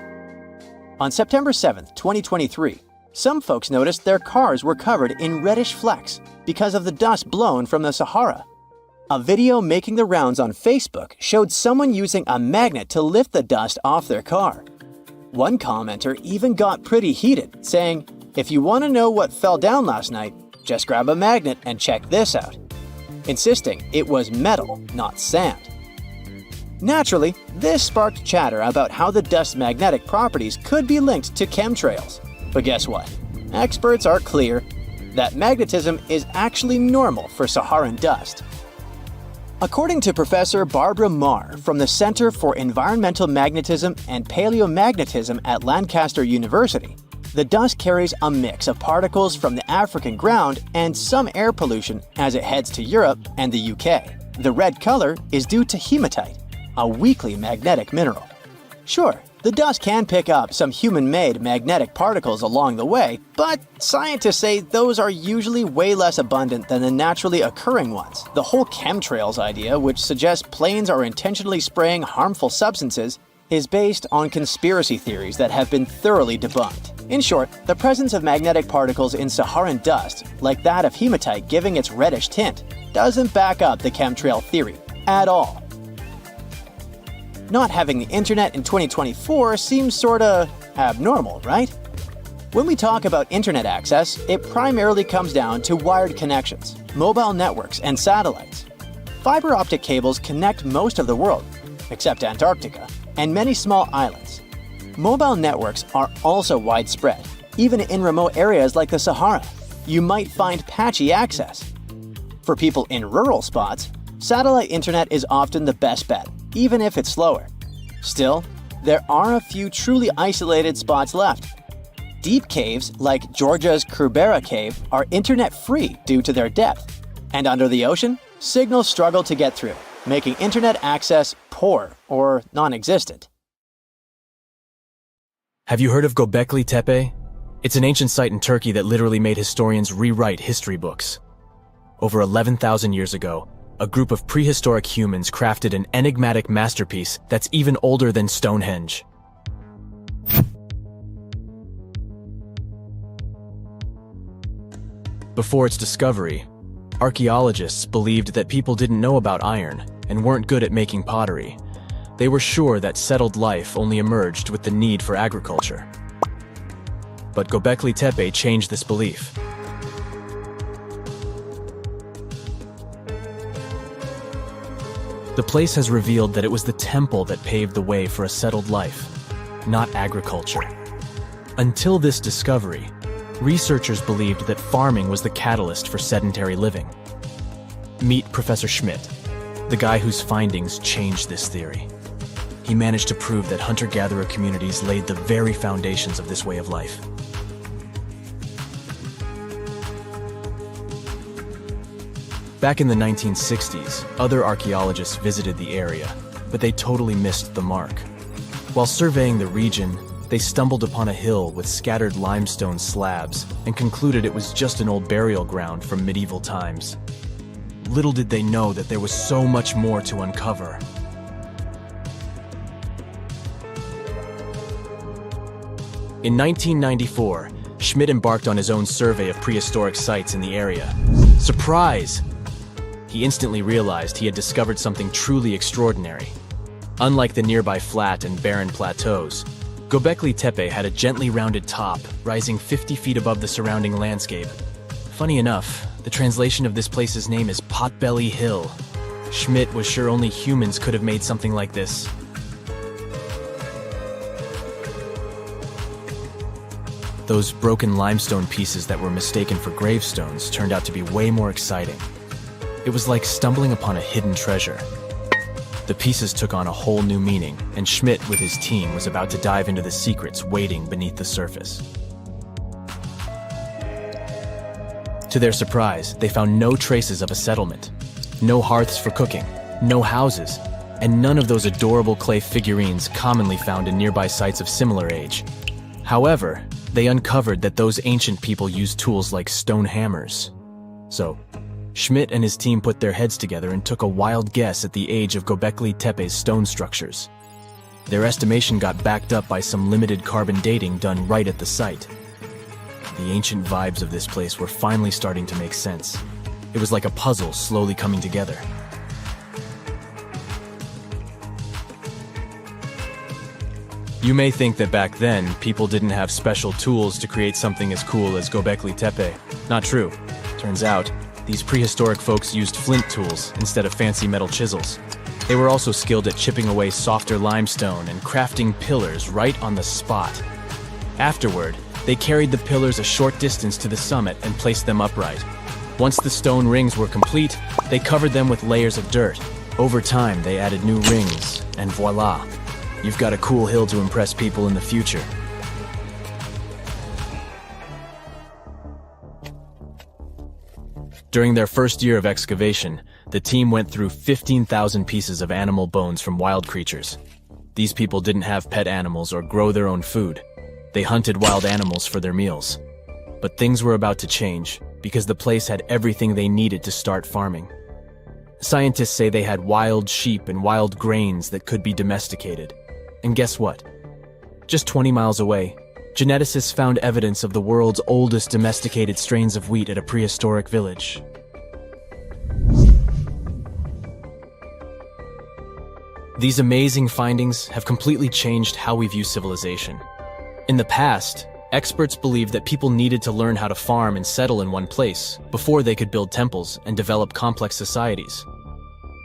On September 7, 2023, some folks noticed their cars were covered in reddish flecks because of the dust blown from the Sahara. A video making the rounds on Facebook showed someone using a magnet to lift the dust off their car. One commenter even got pretty heated, saying, "If you want to know what fell down last night, just grab a magnet and check this out," insisting it was metal, not sand. Naturally, this sparked chatter about how the dust's magnetic properties could be linked to chemtrails. But guess what? Experts are clear that magnetism is actually normal for Saharan dust. According to Professor Barbara Marr from the Center for Environmental Magnetism and Paleomagnetism at Lancaster University, the dust carries a mix of particles from the African ground and some air pollution as it heads to Europe and the UK. The red color is due to hematite, a weakly magnetic mineral. Sure, the dust can pick up some human-made magnetic particles along the way, but scientists say those are usually way less abundant than the naturally occurring ones. The whole chemtrails idea, which suggests planes are intentionally spraying harmful substances, is based on conspiracy theories that have been thoroughly debunked. In short, the presence of magnetic particles in Saharan dust, like that of hematite giving its reddish tint, doesn't back up the chemtrail theory at all. Not having the internet in 2024 seems sorta abnormal, right? When we talk about internet access, it primarily comes down to wired connections, mobile networks, and satellites. Fiber optic cables connect most of the world, except Antarctica, and many small islands. Mobile networks are also widespread. Even in remote areas like the Sahara, you might find patchy access. For people in rural spots, satellite internet is often the best bet, even if it's slower. Still, there are a few truly isolated spots left. Deep caves like Georgia's Krubera Cave are internet-free due to their depth. And under the ocean, signals struggle to get through, making internet access poor or non-existent. Have you heard of Gobekli Tepe? It's an ancient site in Turkey that literally made historians rewrite history books. Over 11,000 years ago, a group of prehistoric humans crafted an enigmatic masterpiece that's even older than Stonehenge. Before its discovery, archaeologists believed that people didn't know about iron and weren't good at making pottery. They were sure that settled life only emerged with the need for agriculture. But Gobekli Tepe changed this belief. The place has revealed that it was the temple that paved the way for a settled life, not agriculture. Until this discovery, researchers believed that farming was the catalyst for sedentary living. Meet Professor Schmidt, the guy whose findings changed this theory. He managed to prove that hunter-gatherer communities laid the very foundations of this way of life. Back in the 1960s, other archaeologists visited the area, but they totally missed the mark. While surveying the region, they stumbled upon a hill with scattered limestone slabs and concluded it was just an old burial ground from medieval times. Little did they know that there was so much more to uncover. In 1994, Schmidt embarked on his own survey of prehistoric sites in the area. Surprise! He instantly realized he had discovered something truly extraordinary. Unlike the nearby flat and barren plateaus, Gobekli Tepe had a gently rounded top, rising 50 feet above the surrounding landscape. Funny enough, the translation of this place's name is Potbelly Hill. Schmidt was sure only humans could have made something like this. Those broken limestone pieces that were mistaken for gravestones turned out to be way more exciting. It was like stumbling upon a hidden treasure. The pieces took on a whole new meaning, and Schmidt with his team was about to dive into the secrets waiting beneath the surface. To their surprise, they found no traces of a settlement, no hearths for cooking, no houses, and none of those adorable clay figurines commonly found in nearby sites of similar age. However, they uncovered that those ancient people used tools like stone hammers. So, Schmidt and his team put their heads together and took a wild guess at the age of Gobekli Tepe's stone structures. Their estimation got backed up by some limited carbon dating done right at the site. The ancient vibes of this place were finally starting to make sense. It was like a puzzle slowly coming together. You may think that back then, people didn't have special tools to create something as cool as Gobekli Tepe. Not true. Turns out, these prehistoric folks used flint tools instead of fancy metal chisels. They were also skilled at chipping away softer limestone and crafting pillars right on the spot. Afterward, they carried the pillars a short distance to the summit and placed them upright. Once the stone rings were complete, they covered them with layers of dirt. Over time, they added new rings, and voila, you've got a cool hill to impress people in the future. During their first year of excavation, the team went through 15,000 pieces of animal bones from wild creatures. These people didn't have pet animals or grow their own food. They hunted wild animals for their meals. But things were about to change, because the place had everything they needed to start farming. Scientists say they had wild sheep and wild grains that could be domesticated. And guess what? Just 20 miles away, geneticists found evidence of the world's oldest domesticated strains of wheat at a prehistoric village. These amazing findings have completely changed how we view civilization. In the past, experts believed that people needed to learn how to farm and settle in one place before they could build temples and develop complex societies.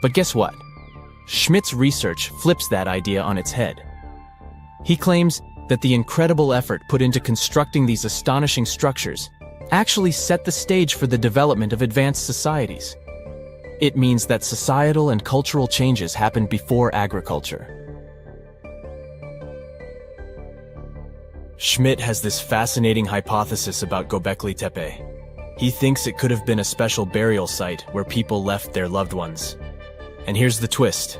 But guess what? Schmidt's research flips that idea on its head. He claims that the incredible effort put into constructing these astonishing structures actually set the stage for the development of advanced societies. It means that societal and cultural changes happened before agriculture. Schmidt has this fascinating hypothesis about Gobekli Tepe. He thinks it could have been a special burial site where people left their loved ones. And here's the twist.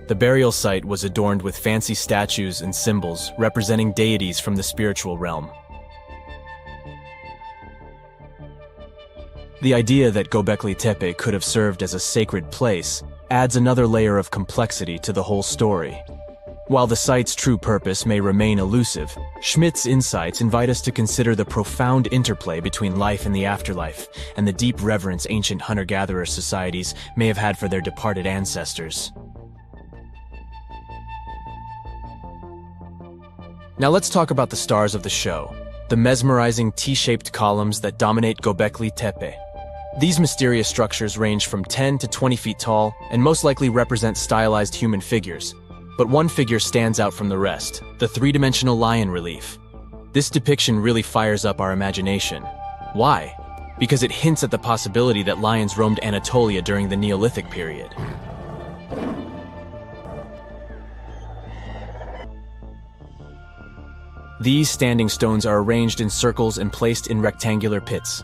The burial site was adorned with fancy statues and symbols representing deities from the spiritual realm. The idea that Gobekli Tepe could have served as a sacred place adds another layer of complexity to the whole story. While the site's true purpose may remain elusive, Schmidt's insights invite us to consider the profound interplay between life and the afterlife, and the deep reverence ancient hunter-gatherer societies may have had for their departed ancestors. Now let's talk about the stars of the show, the mesmerizing T-shaped columns that dominate Gobekli Tepe. These mysterious structures range from 10 to 20 feet tall and most likely represent stylized human figures. But one figure stands out from the rest, the three-dimensional lion relief. This depiction really fires up our imagination. Why? Because it hints at the possibility that lions roamed Anatolia during the Neolithic period. These standing stones are arranged in circles and placed in rectangular pits.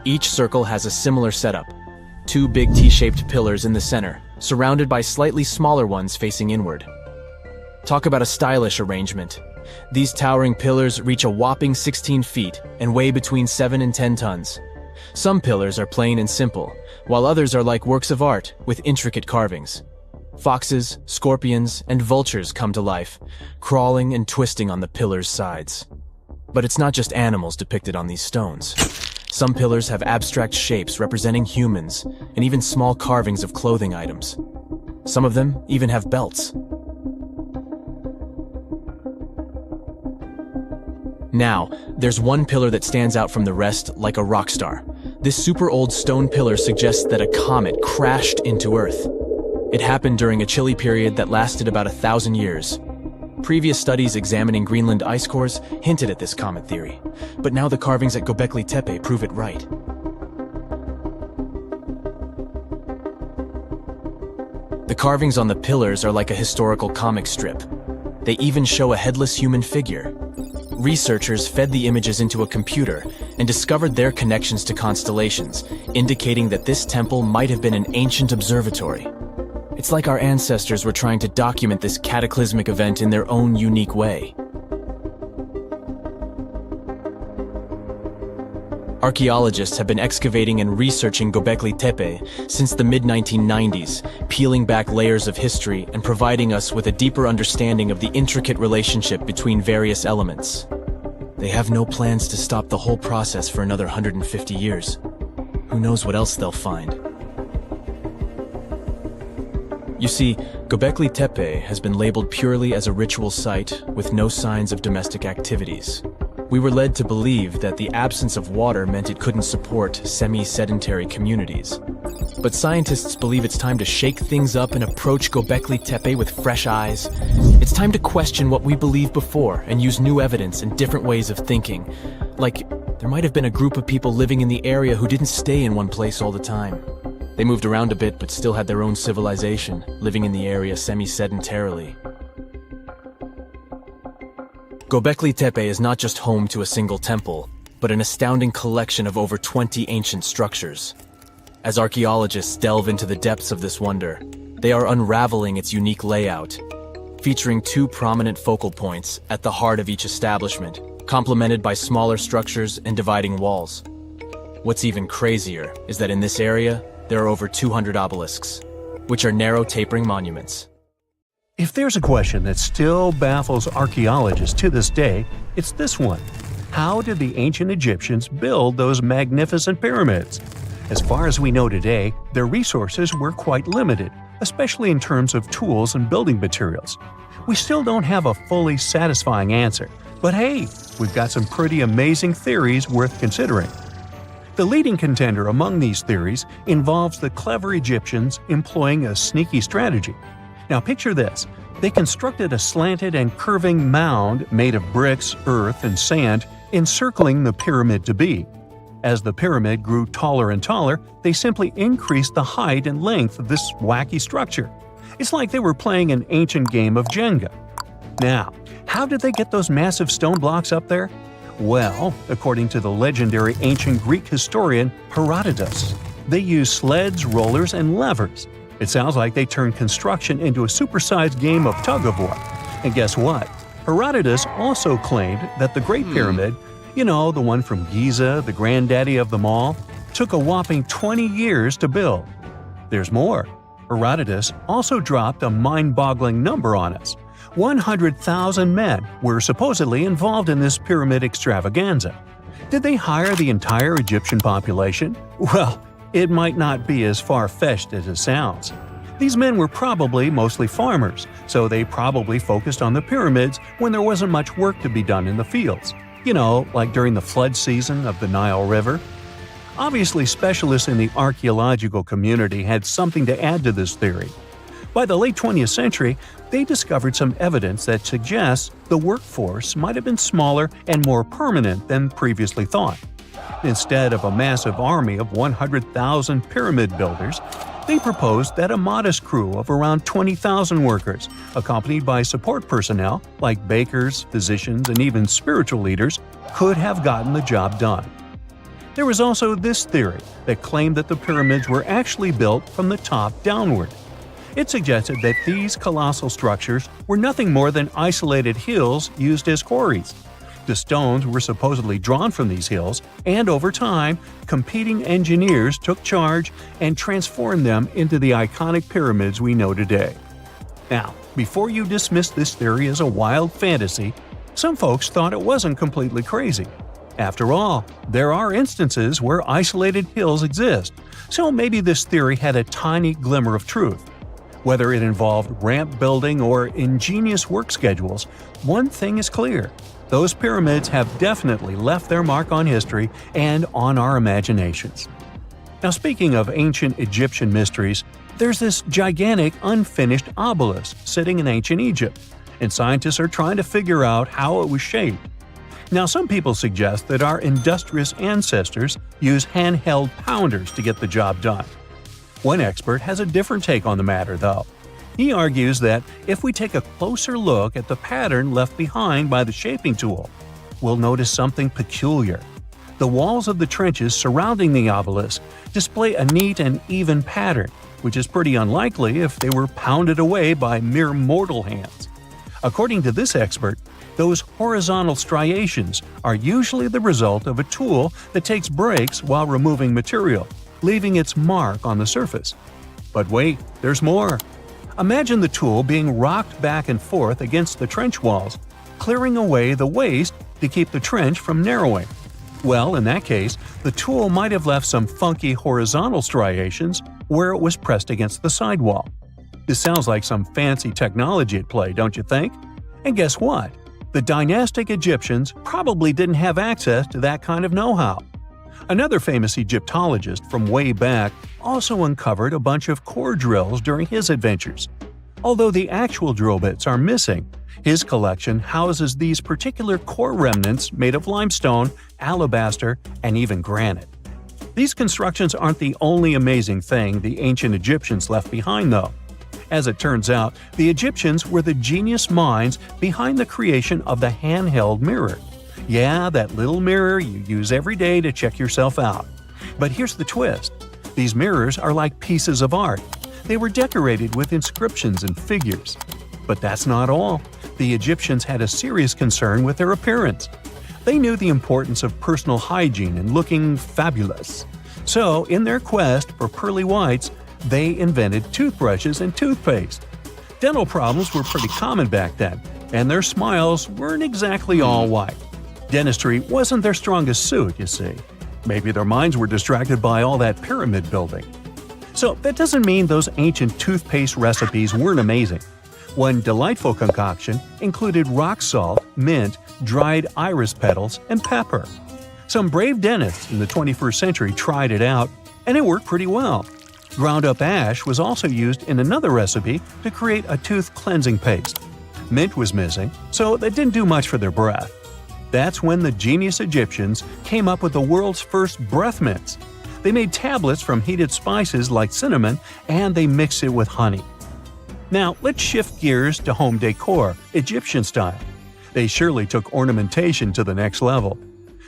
Each circle has a similar setup. Two big T-shaped pillars in the center, surrounded by slightly smaller ones facing inward. Talk about a stylish arrangement. These towering pillars reach a whopping 16 feet and weigh between 7 and 10 tons. Some pillars are plain and simple, while others are like works of art with intricate carvings. Foxes, scorpions, and vultures come to life, crawling and twisting on the pillars' sides. But it's not just animals depicted on these stones. Some pillars have abstract shapes representing humans, and even small carvings of clothing items. Some of them even have belts. Now, there's one pillar that stands out from the rest like a rock star. This super old stone pillar suggests that a comet crashed into Earth. It happened during a chilly period that lasted about 1,000 years. Previous studies examining Greenland ice cores hinted at this comet theory, but now the carvings at Gobekli Tepe prove it right. The carvings on the pillars are like a historical comic strip. They even show a headless human figure. Researchers fed the images into a computer and discovered their connections to constellations, indicating that this temple might have been an ancient observatory. It's like our ancestors were trying to document this cataclysmic event in their own unique way. Archaeologists have been excavating and researching Gobekli Tepe since the mid-1990s, peeling back layers of history and providing us with a deeper understanding of the intricate relationship between various elements. They have no plans to stop the whole process for another 150 years. Who knows what else they'll find? You see, Gobekli Tepe has been labeled purely as a ritual site with no signs of domestic activities. We were led to believe that the absence of water meant it couldn't support semi-sedentary communities. But scientists believe it's time to shake things up and approach Gobekli Tepe with fresh eyes. It's time to question what we believed before and use new evidence and different ways of thinking. Like, there might have been a group of people living in the area who didn't stay in one place all the time. They moved around a bit but still had their own civilization, living in the area semi-sedentarily. Gobekli Tepe is not just home to a single temple, but an astounding collection of over 20 ancient structures. As archaeologists delve into the depths of this wonder, they are unraveling its unique layout, featuring 2 prominent focal points at the heart of each establishment, complemented by smaller structures and dividing walls. What's even crazier is that in this area, there are over 200 obelisks, which are narrow tapering monuments. If there's a question that still baffles archaeologists to this day, it's this one. How did the ancient Egyptians build those magnificent pyramids? As far as we know today, their resources were quite limited, especially in terms of tools and building materials. We still don't have a fully satisfying answer, but hey, we've got some pretty amazing theories worth considering. The leading contender among these theories involves the clever Egyptians employing a sneaky strategy. Now picture this. They constructed a slanted and curving mound made of bricks, earth, and sand encircling the pyramid to be. As the pyramid grew taller and taller, they simply increased the height and length of this wacky structure. It's like they were playing an ancient game of Jenga. Now, how did they get those massive stone blocks up there? Well, according to the legendary ancient Greek historian Herodotus, they used sleds, rollers, and levers. It sounds like they turned construction into a supersized game of tug-of-war. And guess what? Herodotus also claimed that the Great Pyramid, the one from Giza, the granddaddy of them all, took a whopping 20 years to build. There's more. Herodotus also dropped a mind-boggling number on us. 100,000 men were supposedly involved in this pyramid extravaganza. Did they hire the entire Egyptian population? Well, it might not be as far-fetched as it sounds. These men were probably mostly farmers, so they probably focused on the pyramids when there wasn't much work to be done in the fields. Like during the flood season of the Nile River. Obviously, specialists in the archaeological community had something to add to this theory. By the late 20th century, they discovered some evidence that suggests the workforce might have been smaller and more permanent than previously thought. Instead of a massive army of 100,000 pyramid builders, they proposed that a modest crew of around 20,000 workers, accompanied by support personnel like bakers, physicians, and even spiritual leaders, could have gotten the job done. There was also this theory that claimed that the pyramids were actually built from the top downward. It suggested that these colossal structures were nothing more than isolated hills used as quarries. The stones were supposedly drawn from these hills, and over time, competing engineers took charge and transformed them into the iconic pyramids we know today. Now, before you dismiss this theory as a wild fantasy, some folks thought it wasn't completely crazy. After all, there are instances where isolated hills exist, so maybe this theory had a tiny glimmer of truth. Whether it involved ramp building or ingenious work schedules, one thing is clear. Those pyramids have definitely left their mark on history and on our imaginations. Now, speaking of ancient Egyptian mysteries, there's this gigantic unfinished obelisk sitting in ancient Egypt, and scientists are trying to figure out how it was shaped. Now, some people suggest that our industrious ancestors used handheld pounders to get the job done. One expert has a different take on the matter, though. He argues that if we take a closer look at the pattern left behind by the shaping tool, we'll notice something peculiar. The walls of the trenches surrounding the obelisk display a neat and even pattern, which is pretty unlikely if they were pounded away by mere mortal hands. According to this expert, those horizontal striations are usually the result of a tool that takes breaks while removing material, leaving its mark on the surface. But wait, there's more. Imagine the tool being rocked back and forth against the trench walls, clearing away the waste to keep the trench from narrowing. Well, in that case, the tool might have left some funky horizontal striations where it was pressed against the sidewall. This sounds like some fancy technology at play, don't you think? And guess what? The dynastic Egyptians probably didn't have access to that kind of know-how. Another famous Egyptologist from way back also uncovered a bunch of core drills during his adventures. Although the actual drill bits are missing, his collection houses these particular core remnants made of limestone, alabaster, and even granite. These constructions aren't the only amazing thing the ancient Egyptians left behind, though. As it turns out, the Egyptians were the genius minds behind the creation of the handheld mirror. Yeah, that little mirror you use every day to check yourself out. But here's the twist. These mirrors are like pieces of art. They were decorated with inscriptions and figures. But that's not all. The Egyptians had a serious concern with their appearance. They knew the importance of personal hygiene and looking fabulous. So, in their quest for pearly whites, they invented toothbrushes and toothpaste. Dental problems were pretty common back then, and their smiles weren't exactly all white. Dentistry wasn't their strongest suit, you see. Maybe their minds were distracted by all that pyramid building. So that doesn't mean those ancient toothpaste recipes weren't amazing. One delightful concoction included rock salt, mint, dried iris petals, and pepper. Some brave dentists in the 21st century tried it out, and it worked pretty well. Ground-up ash was also used in another recipe to create a tooth cleansing paste. Mint was missing, so that didn't do much for their breath. That's when the genius Egyptians came up with the world's first breath mints. They made tablets from heated spices like cinnamon, and they mixed it with honey. Now, let's shift gears to home decor, Egyptian style. They surely took ornamentation to the next level.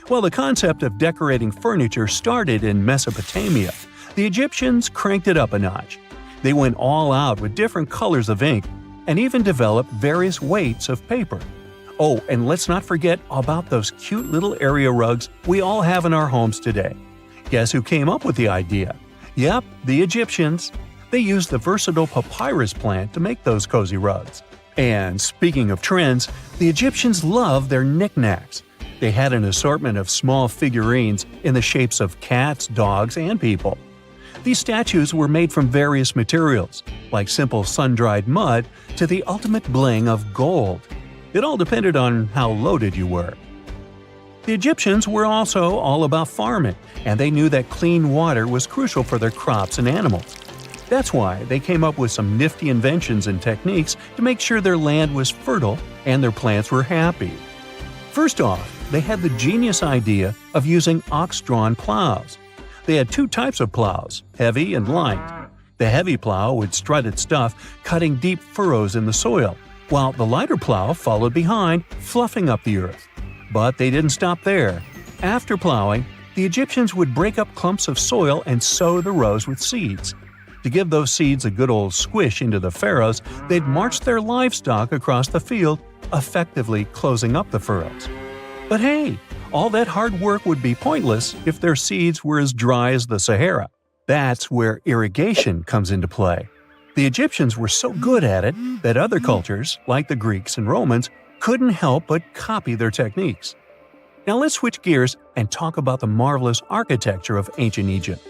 While the concept of decorating furniture started in Mesopotamia, the Egyptians cranked it up a notch. They went all out with different colors of ink and even developed various weights of paper. Oh, and let's not forget about those cute little area rugs we all have in our homes today. Guess who came up with the idea? Yep, the Egyptians. They used the versatile papyrus plant to make those cozy rugs. And speaking of trends, the Egyptians loved their knickknacks. They had an assortment of small figurines in the shapes of cats, dogs, and people. These statues were made from various materials, like simple sun-dried mud to the ultimate bling of gold. It all depended on how loaded you were. The Egyptians were also all about farming, and they knew that clean water was crucial for their crops and animals. That's why they came up with some nifty inventions and techniques to make sure their land was fertile and their plants were happy. First off, they had the genius idea of using ox-drawn plows. They had two types of plows, heavy and light. The heavy plow would strut its stuff, cutting deep furrows in the soil, while the lighter plow followed behind, fluffing up the earth. But they didn't stop there. After plowing, the Egyptians would break up clumps of soil and sow the rows with seeds. To give those seeds a good old squish into the furrows, they'd march their livestock across the field, effectively closing up the furrows. But hey, all that hard work would be pointless if their seeds were as dry as the Sahara. That's where irrigation comes into play. The Egyptians were so good at it that other cultures, like the Greeks and Romans, couldn't help but copy their techniques. Now let's switch gears and talk about the marvelous architecture of ancient Egypt.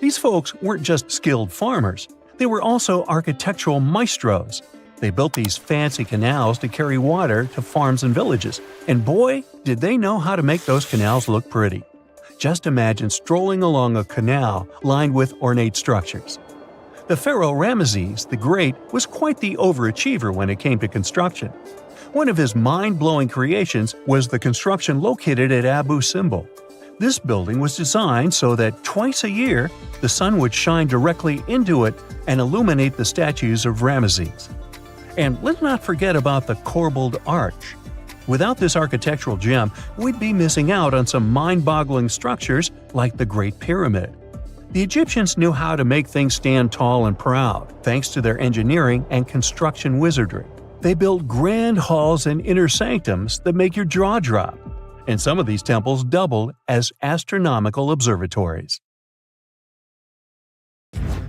These folks weren't just skilled farmers, they were also architectural maestros. They built these fancy canals to carry water to farms and villages, and boy, did they know how to make those canals look pretty. Just imagine strolling along a canal lined with ornate structures. The pharaoh Ramesses the Great was quite the overachiever when it came to construction. One of his mind-blowing creations was the construction located at Abu Simbel. This building was designed so that twice a year, the sun would shine directly into it and illuminate the statues of Ramesses. And let's not forget about the corbelled arch. Without this architectural gem, we'd be missing out on some mind-boggling structures like the Great Pyramid. The Egyptians knew how to make things stand tall and proud, thanks to their engineering and construction wizardry. They built grand halls and inner sanctums that make your jaw drop. And some of these temples doubled as astronomical observatories.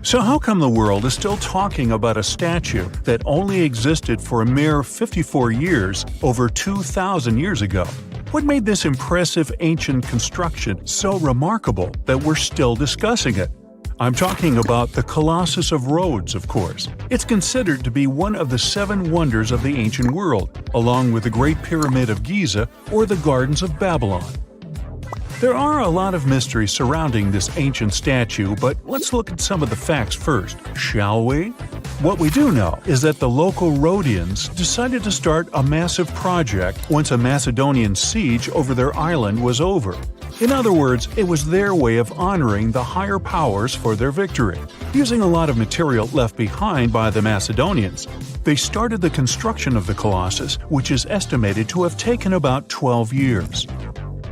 So how come the world is still talking about a statue that only existed for a mere 54 years over 2,000 years ago? What made this impressive ancient construction so remarkable that we're still discussing it? I'm talking about the Colossus of Rhodes, of course. It's considered to be one of the 7 wonders of the ancient world, along with the Great Pyramid of Giza or the Gardens of Babylon. There are a lot of mysteries surrounding this ancient statue, but let's look at some of the facts first, shall we? What we do know is that the local Rhodians decided to start a massive project once a Macedonian siege over their island was over. In other words, it was their way of honoring the higher powers for their victory. Using a lot of material left behind by the Macedonians, they started the construction of the Colossus, which is estimated to have taken about 12 years.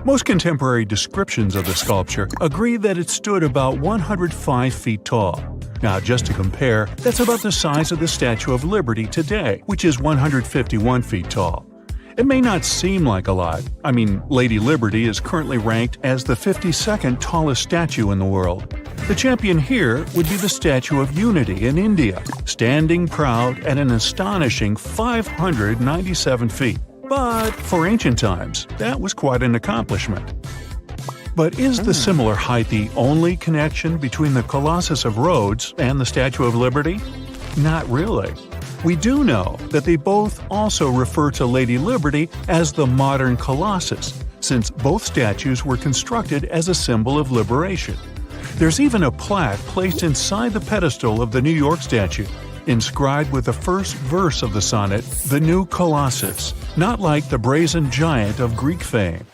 Most contemporary descriptions of the sculpture agree that it stood about 105 feet tall. Now, just to compare, that's about the size of the Statue of Liberty today, which is 151 feet tall. It may not seem like a lot. I mean, Lady Liberty is currently ranked as the 52nd tallest statue in the world. The champion here would be the Statue of Unity in India, standing proud at an astonishing 597 feet. But for ancient times, that was quite an accomplishment. But is the similar height the only connection between the Colossus of Rhodes and the Statue of Liberty? Not really. We do know that they both also refer to Lady Liberty as the modern Colossus, since both statues were constructed as a symbol of liberation. There's even a plaque placed inside the pedestal of the New York statue, inscribed with the first verse of the sonnet, "The New Colossus," not like the brazen giant of Greek fame.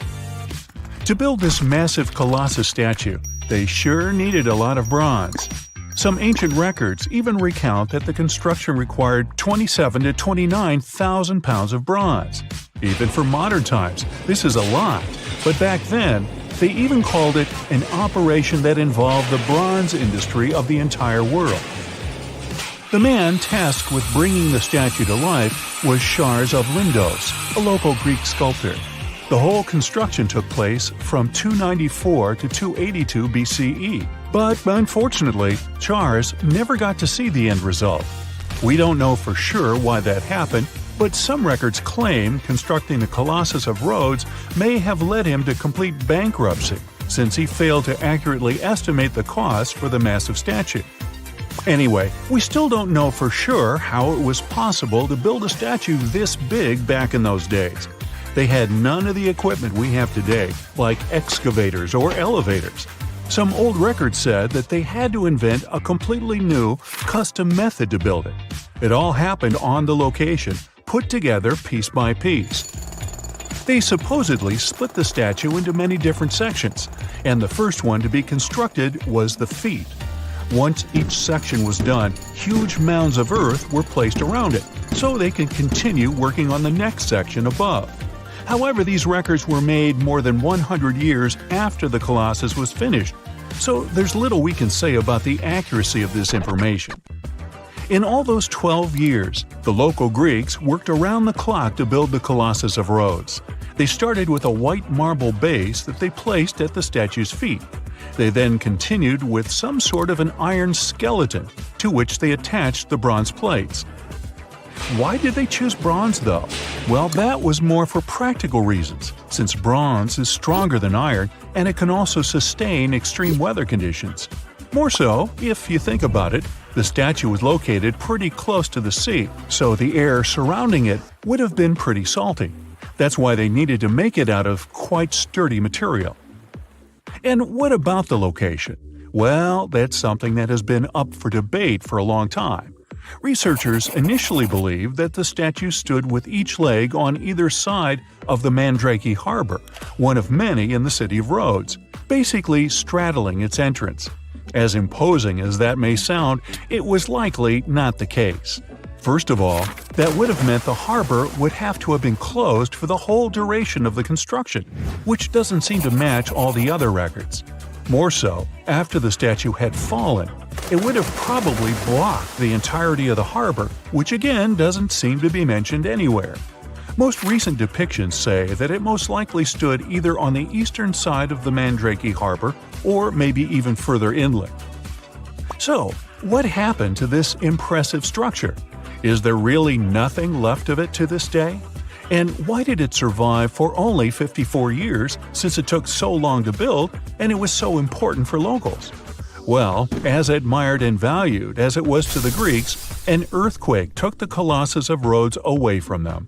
To build this massive Colossus statue, they sure needed a lot of bronze. Some ancient records even recount that the construction required 27,000 to 29,000 pounds of bronze. Even for modern times, this is a lot, but back then, they even called it an operation that involved the bronze industry of the entire world. The man tasked with bringing the statue to life was Shars of Lindos, a local Greek sculptor. The whole construction took place from 294 to 282 BCE, but unfortunately, Shars never got to see the end result. We don't know for sure why that happened, but some records claim constructing the Colossus of Rhodes may have led him to complete bankruptcy, since he failed to accurately estimate the cost for the massive statue. Anyway, we still don't know for sure how it was possible to build a statue this big back in those days. They had none of the equipment we have today, like excavators or elevators. Some old records said that they had to invent a completely new, custom method to build it. It all happened on the location, put together piece by piece. They supposedly split the statue into many different sections, and the first one to be constructed was the feet. Once each section was done, huge mounds of earth were placed around it, so they could continue working on the next section above. However, these records were made more than 100 years after the Colossus was finished, so there's little we can say about the accuracy of this information. In all those 12 years, the local Greeks worked around the clock to build the Colossus of Rhodes. They started with a white marble base that they placed at the statue's feet. They then continued with some sort of an iron skeleton, to which they attached the bronze plates. Why did they choose bronze, though? Well, that was more for practical reasons, since bronze is stronger than iron and it can also sustain extreme weather conditions. More so, if you think about it, the statue was located pretty close to the sea, so the air surrounding it would have been pretty salty. That's why they needed to make it out of quite sturdy material. And what about the location? Well, that's something that has been up for debate for a long time. Researchers initially believed that the statue stood with each leg on either side of the Mandrake Harbor, one of many in the city of Rhodes, basically straddling its entrance. As imposing as that may sound, it was likely not the case. First of all, that would have meant the harbor would have to have been closed for the whole duration of the construction, which doesn't seem to match all the other records. More so, after the statue had fallen, it would have probably blocked the entirety of the harbor, which again doesn't seem to be mentioned anywhere. Most recent depictions say that it most likely stood either on the eastern side of the Mandrake Harbor or maybe even further inland. So, what happened to this impressive structure? Is there really nothing left of it to this day? And why did it survive for only 54 years, since it took so long to build and it was so important for locals? Well, as admired and valued as it was to the Greeks, an earthquake took the Colossus of Rhodes away from them.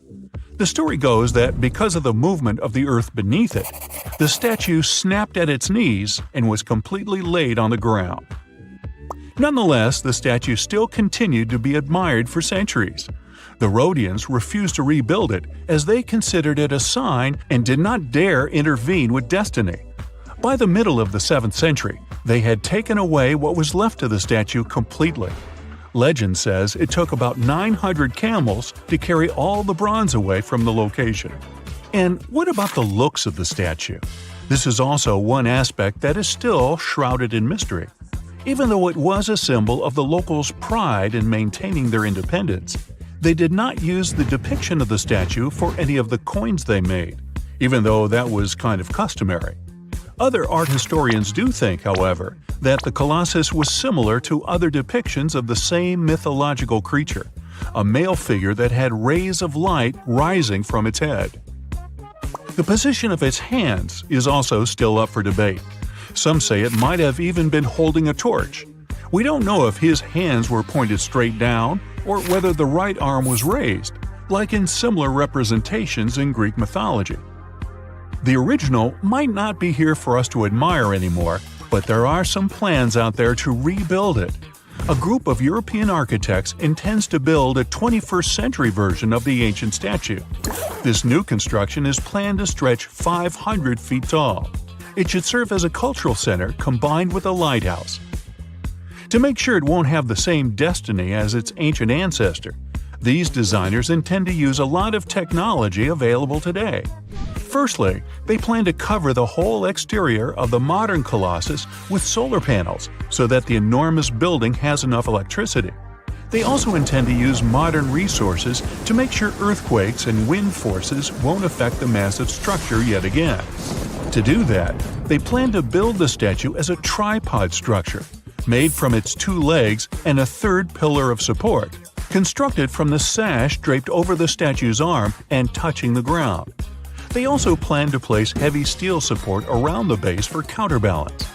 The story goes that because of the movement of the earth beneath it, the statue snapped at its knees and was completely laid on the ground. Nonetheless, the statue still continued to be admired for centuries. The Rhodians refused to rebuild it as they considered it a sign and did not dare intervene with destiny. By the middle of the 7th century, they had taken away what was left of the statue completely. Legend says it took about 900 camels to carry all the bronze away from the location. And what about the looks of the statue? This is also one aspect that is still shrouded in mystery. Even though it was a symbol of the locals' pride in maintaining their independence, they did not use the depiction of the statue for any of the coins they made, even though that was kind of customary. Other art historians do think, however, that the Colossus was similar to other depictions of the same mythological creature, a male figure that had rays of light rising from its head. The position of its hands is also still up for debate. Some say it might have even been holding a torch. We don't know if his hands were pointed straight down or whether the right arm was raised, like in similar representations in Greek mythology. The original might not be here for us to admire anymore, but there are some plans out there to rebuild it. A group of European architects intends to build a 21st century version of the ancient statue. This new construction is planned to stretch 500 feet tall. It should serve as a cultural center combined with a lighthouse. To make sure it won't have the same destiny as its ancient ancestor, these designers intend to use a lot of technology available today. Firstly, they plan to cover the whole exterior of the modern Colossus with solar panels so that the enormous building has enough electricity. They also intend to use modern resources to make sure earthquakes and wind forces won't affect the massive structure yet again. To do that, they plan to build the statue as a tripod structure, made from its 2 legs and a 3rd pillar of support, constructed from the sash draped over the statue's arm and touching the ground. They also plan to place heavy steel support around the base for counterbalance.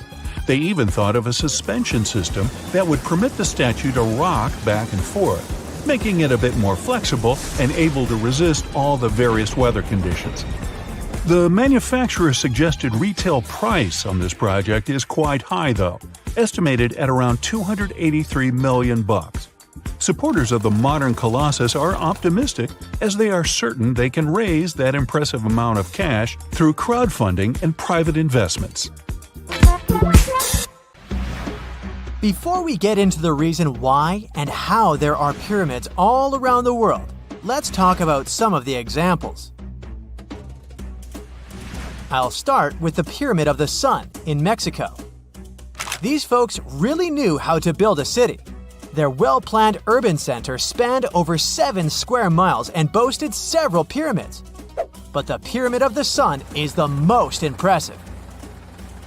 They even thought of a suspension system that would permit the statue to rock back and forth, making it a bit more flexible and able to resist all the various weather conditions. The manufacturer's suggested retail price on this project is quite high though, estimated at around $283 million. Supporters of the modern Colossus are optimistic as they are certain they can raise that impressive amount of cash through crowdfunding and private investments. Before we get into the reason why and how there are pyramids all around the world, let's talk about some of the examples. I'll start with the Pyramid of the Sun in Mexico. These folks really knew how to build a city. Their well-planned urban center spanned over 7 square miles and boasted several pyramids. But the Pyramid of the Sun is the most impressive.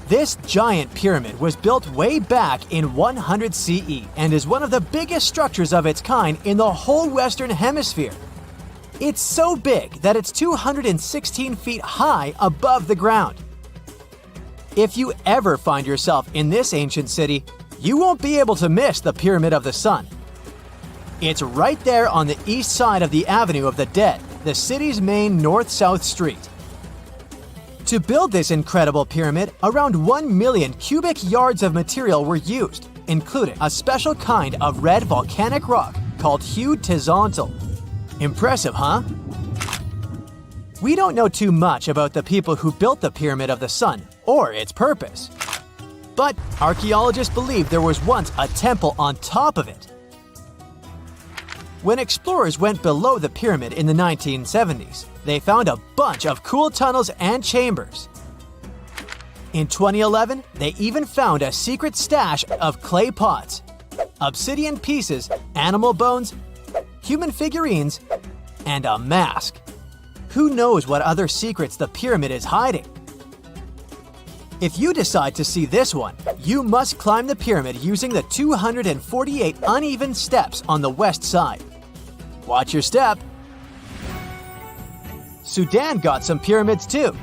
This giant pyramid was built way back in 100 CE and is one of the biggest structures of its kind in the whole Western Hemisphere. It's so big that it's 216 feet high above the ground. If you ever find yourself in this ancient city, you won't be able to miss the Pyramid of the Sun. It's right there on the east side of the Avenue of the Dead, the city's main north-south street. To build this incredible pyramid, around 1 million cubic yards of material were used, including a special kind of red volcanic rock called hued tezontle. Impressive, huh? We don't know too much about the people who built the Pyramid of the Sun or its purpose. But archaeologists believe there was once a temple on top of it. When explorers went below the pyramid in the 1970s, they found a bunch of cool tunnels and chambers. In 2011, they even found a secret stash of clay pots, obsidian pieces, animal bones, human figurines, and a mask. Who knows what other secrets the pyramid is hiding? If you decide to see this one, you must climb the pyramid using the 248 uneven steps on the west side. Watch your step. Sudan got some pyramids too.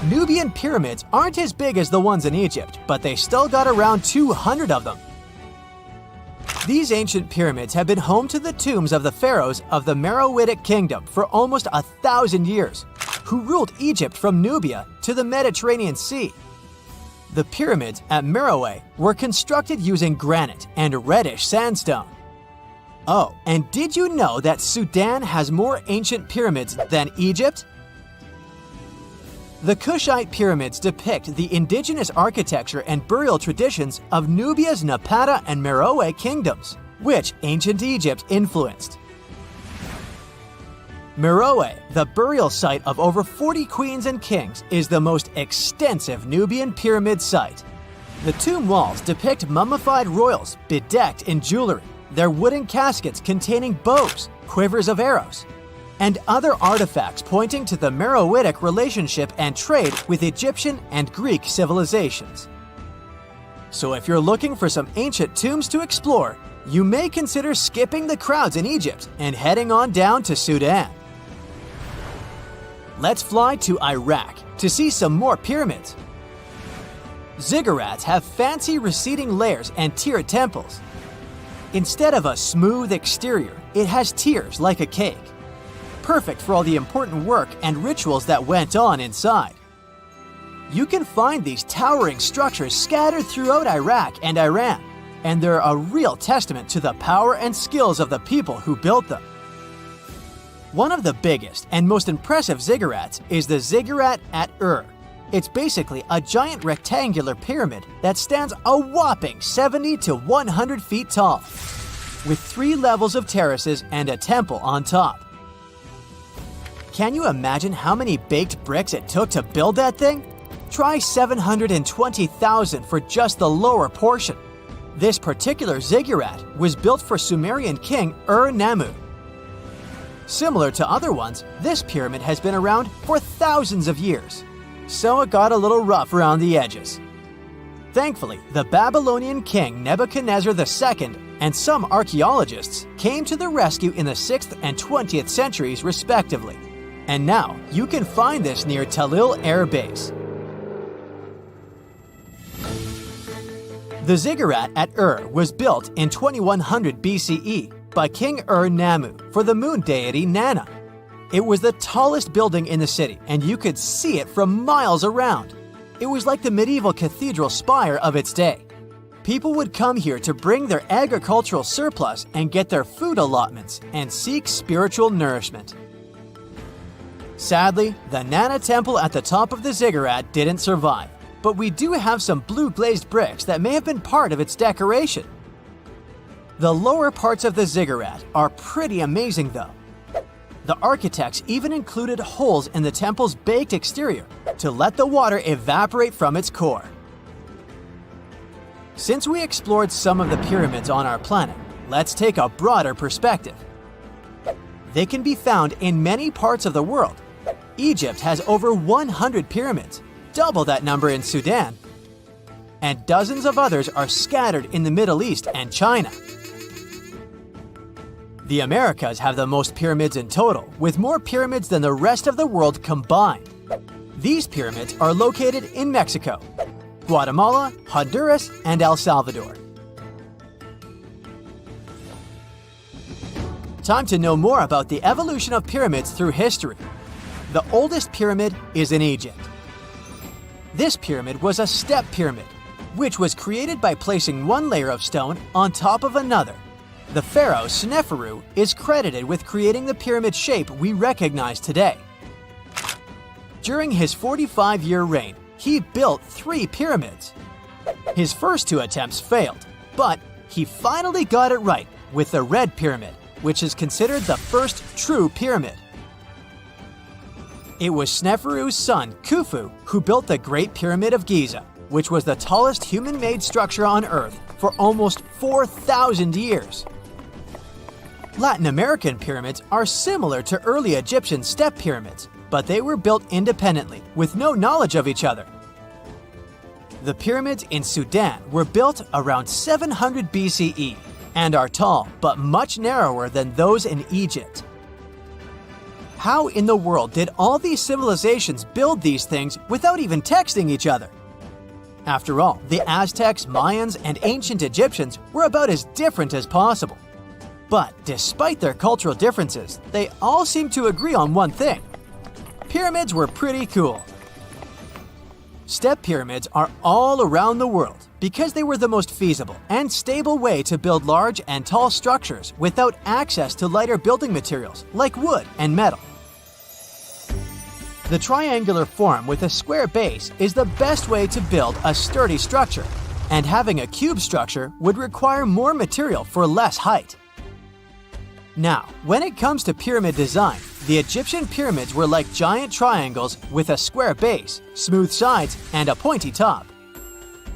Nubian pyramids aren't as big as the ones in Egypt, but they still got around 200 of them. These ancient pyramids have been home to the tombs of the pharaohs of the Meroitic Kingdom for almost 1,000 years, who ruled Egypt from Nubia to the Mediterranean Sea. The pyramids at Meroe were constructed using granite and reddish sandstone. Oh, and did you know that Sudan has more ancient pyramids than Egypt? The Kushite pyramids depict the indigenous architecture and burial traditions of Nubia's Napata and Meroe kingdoms, which ancient Egypt influenced. Meroe, the burial site of over 40 queens and kings, is the most extensive Nubian pyramid site. The tomb walls depict mummified royals bedecked in jewelry, their wooden caskets containing bows, quivers of arrows, and other artifacts pointing to the Meroitic relationship and trade with Egyptian and Greek civilizations. So if you're looking for some ancient tombs to explore, you may consider skipping the crowds in Egypt and heading on down to Sudan. Let's fly to Iraq to see some more pyramids. Ziggurats have fancy receding layers and tiered temples. Instead of a smooth exterior, it has tiers like a cake. Perfect for all the important work and rituals that went on inside. You can find these towering structures scattered throughout Iraq and Iran, and they're a real testament to the power and skills of the people who built them. One of the biggest and most impressive ziggurats is the ziggurat at It's basically a giant rectangular pyramid that stands a whopping 70 to 100 feet tall, with 3 levels of terraces and a temple on top. Can you imagine how many baked bricks it took to build that thing? Try 720,000 for just the lower portion. This particular ziggurat was built for Sumerian king Ur-Nammu. Similar to other ones, this pyramid has been around for thousands of years, so it got a little rough around the edges. Thankfully, the Babylonian king Nebuchadnezzar II and some archaeologists came to the rescue in the 6th and 20th centuries respectively, and now you can find this near Talil Air Base. The ziggurat at was built in 2100 BCE by King Ur-Nammu for the moon deity Nana. It was the tallest building in the city, and you could see it from miles around. It was like the medieval cathedral spire of its day. People would come here to bring their agricultural surplus and get their food allotments and seek spiritual nourishment. Sadly, the Nana temple at the top of the ziggurat didn't survive, but we do have some blue glazed bricks that may have been part of its decoration. The lower parts of the ziggurat are pretty amazing though. The architects even included holes in the temple's baked exterior to let the water evaporate from its core. Since we explored some of the pyramids on our planet, let's take a broader perspective. They can be found in many parts of the world. Egypt has over 100 pyramids, double that number in Sudan, and dozens of others are scattered in the Middle East and China. The Americas have the most pyramids in total, with more pyramids than the rest of the world combined. These pyramids are located in Mexico, Guatemala, Honduras, and El Salvador. Time to know more about the evolution of pyramids through history. The oldest pyramid is in Egypt. This pyramid was a step pyramid, which was created by placing one layer of stone on top of another. The pharaoh Sneferu is credited with creating the pyramid shape we recognize today. During his 45-year reign, he built 3 pyramids. His first 2 attempts failed, but he finally got it right with the Red Pyramid, which is considered the first true pyramid. It was Sneferu's son, Khufu, who built the Great Pyramid of Giza, which was the tallest human-made structure on Earth for almost 4,000 years. Latin American pyramids are similar to early Egyptian step pyramids, but they were built independently with no knowledge of each other. The pyramids in Sudan were built around 700 BCE and are tall but much narrower than those in Egypt. How in the world did all these civilizations build these things without even texting each other? After all, the Aztecs, Mayans, and ancient Egyptians were about as different as possible. But despite their cultural differences, they all seem to agree on one thing. Pyramids were pretty cool. Step pyramids are all around the world because they were the most feasible and stable way to build large and tall structures without access to lighter building materials like wood and metal. The triangular form with a square base is the best way to build a sturdy structure, and having a cube structure would require more material for less height. Now, when it comes to pyramid design, the Egyptian pyramids were like giant triangles with a square base, smooth sides, and a pointy top.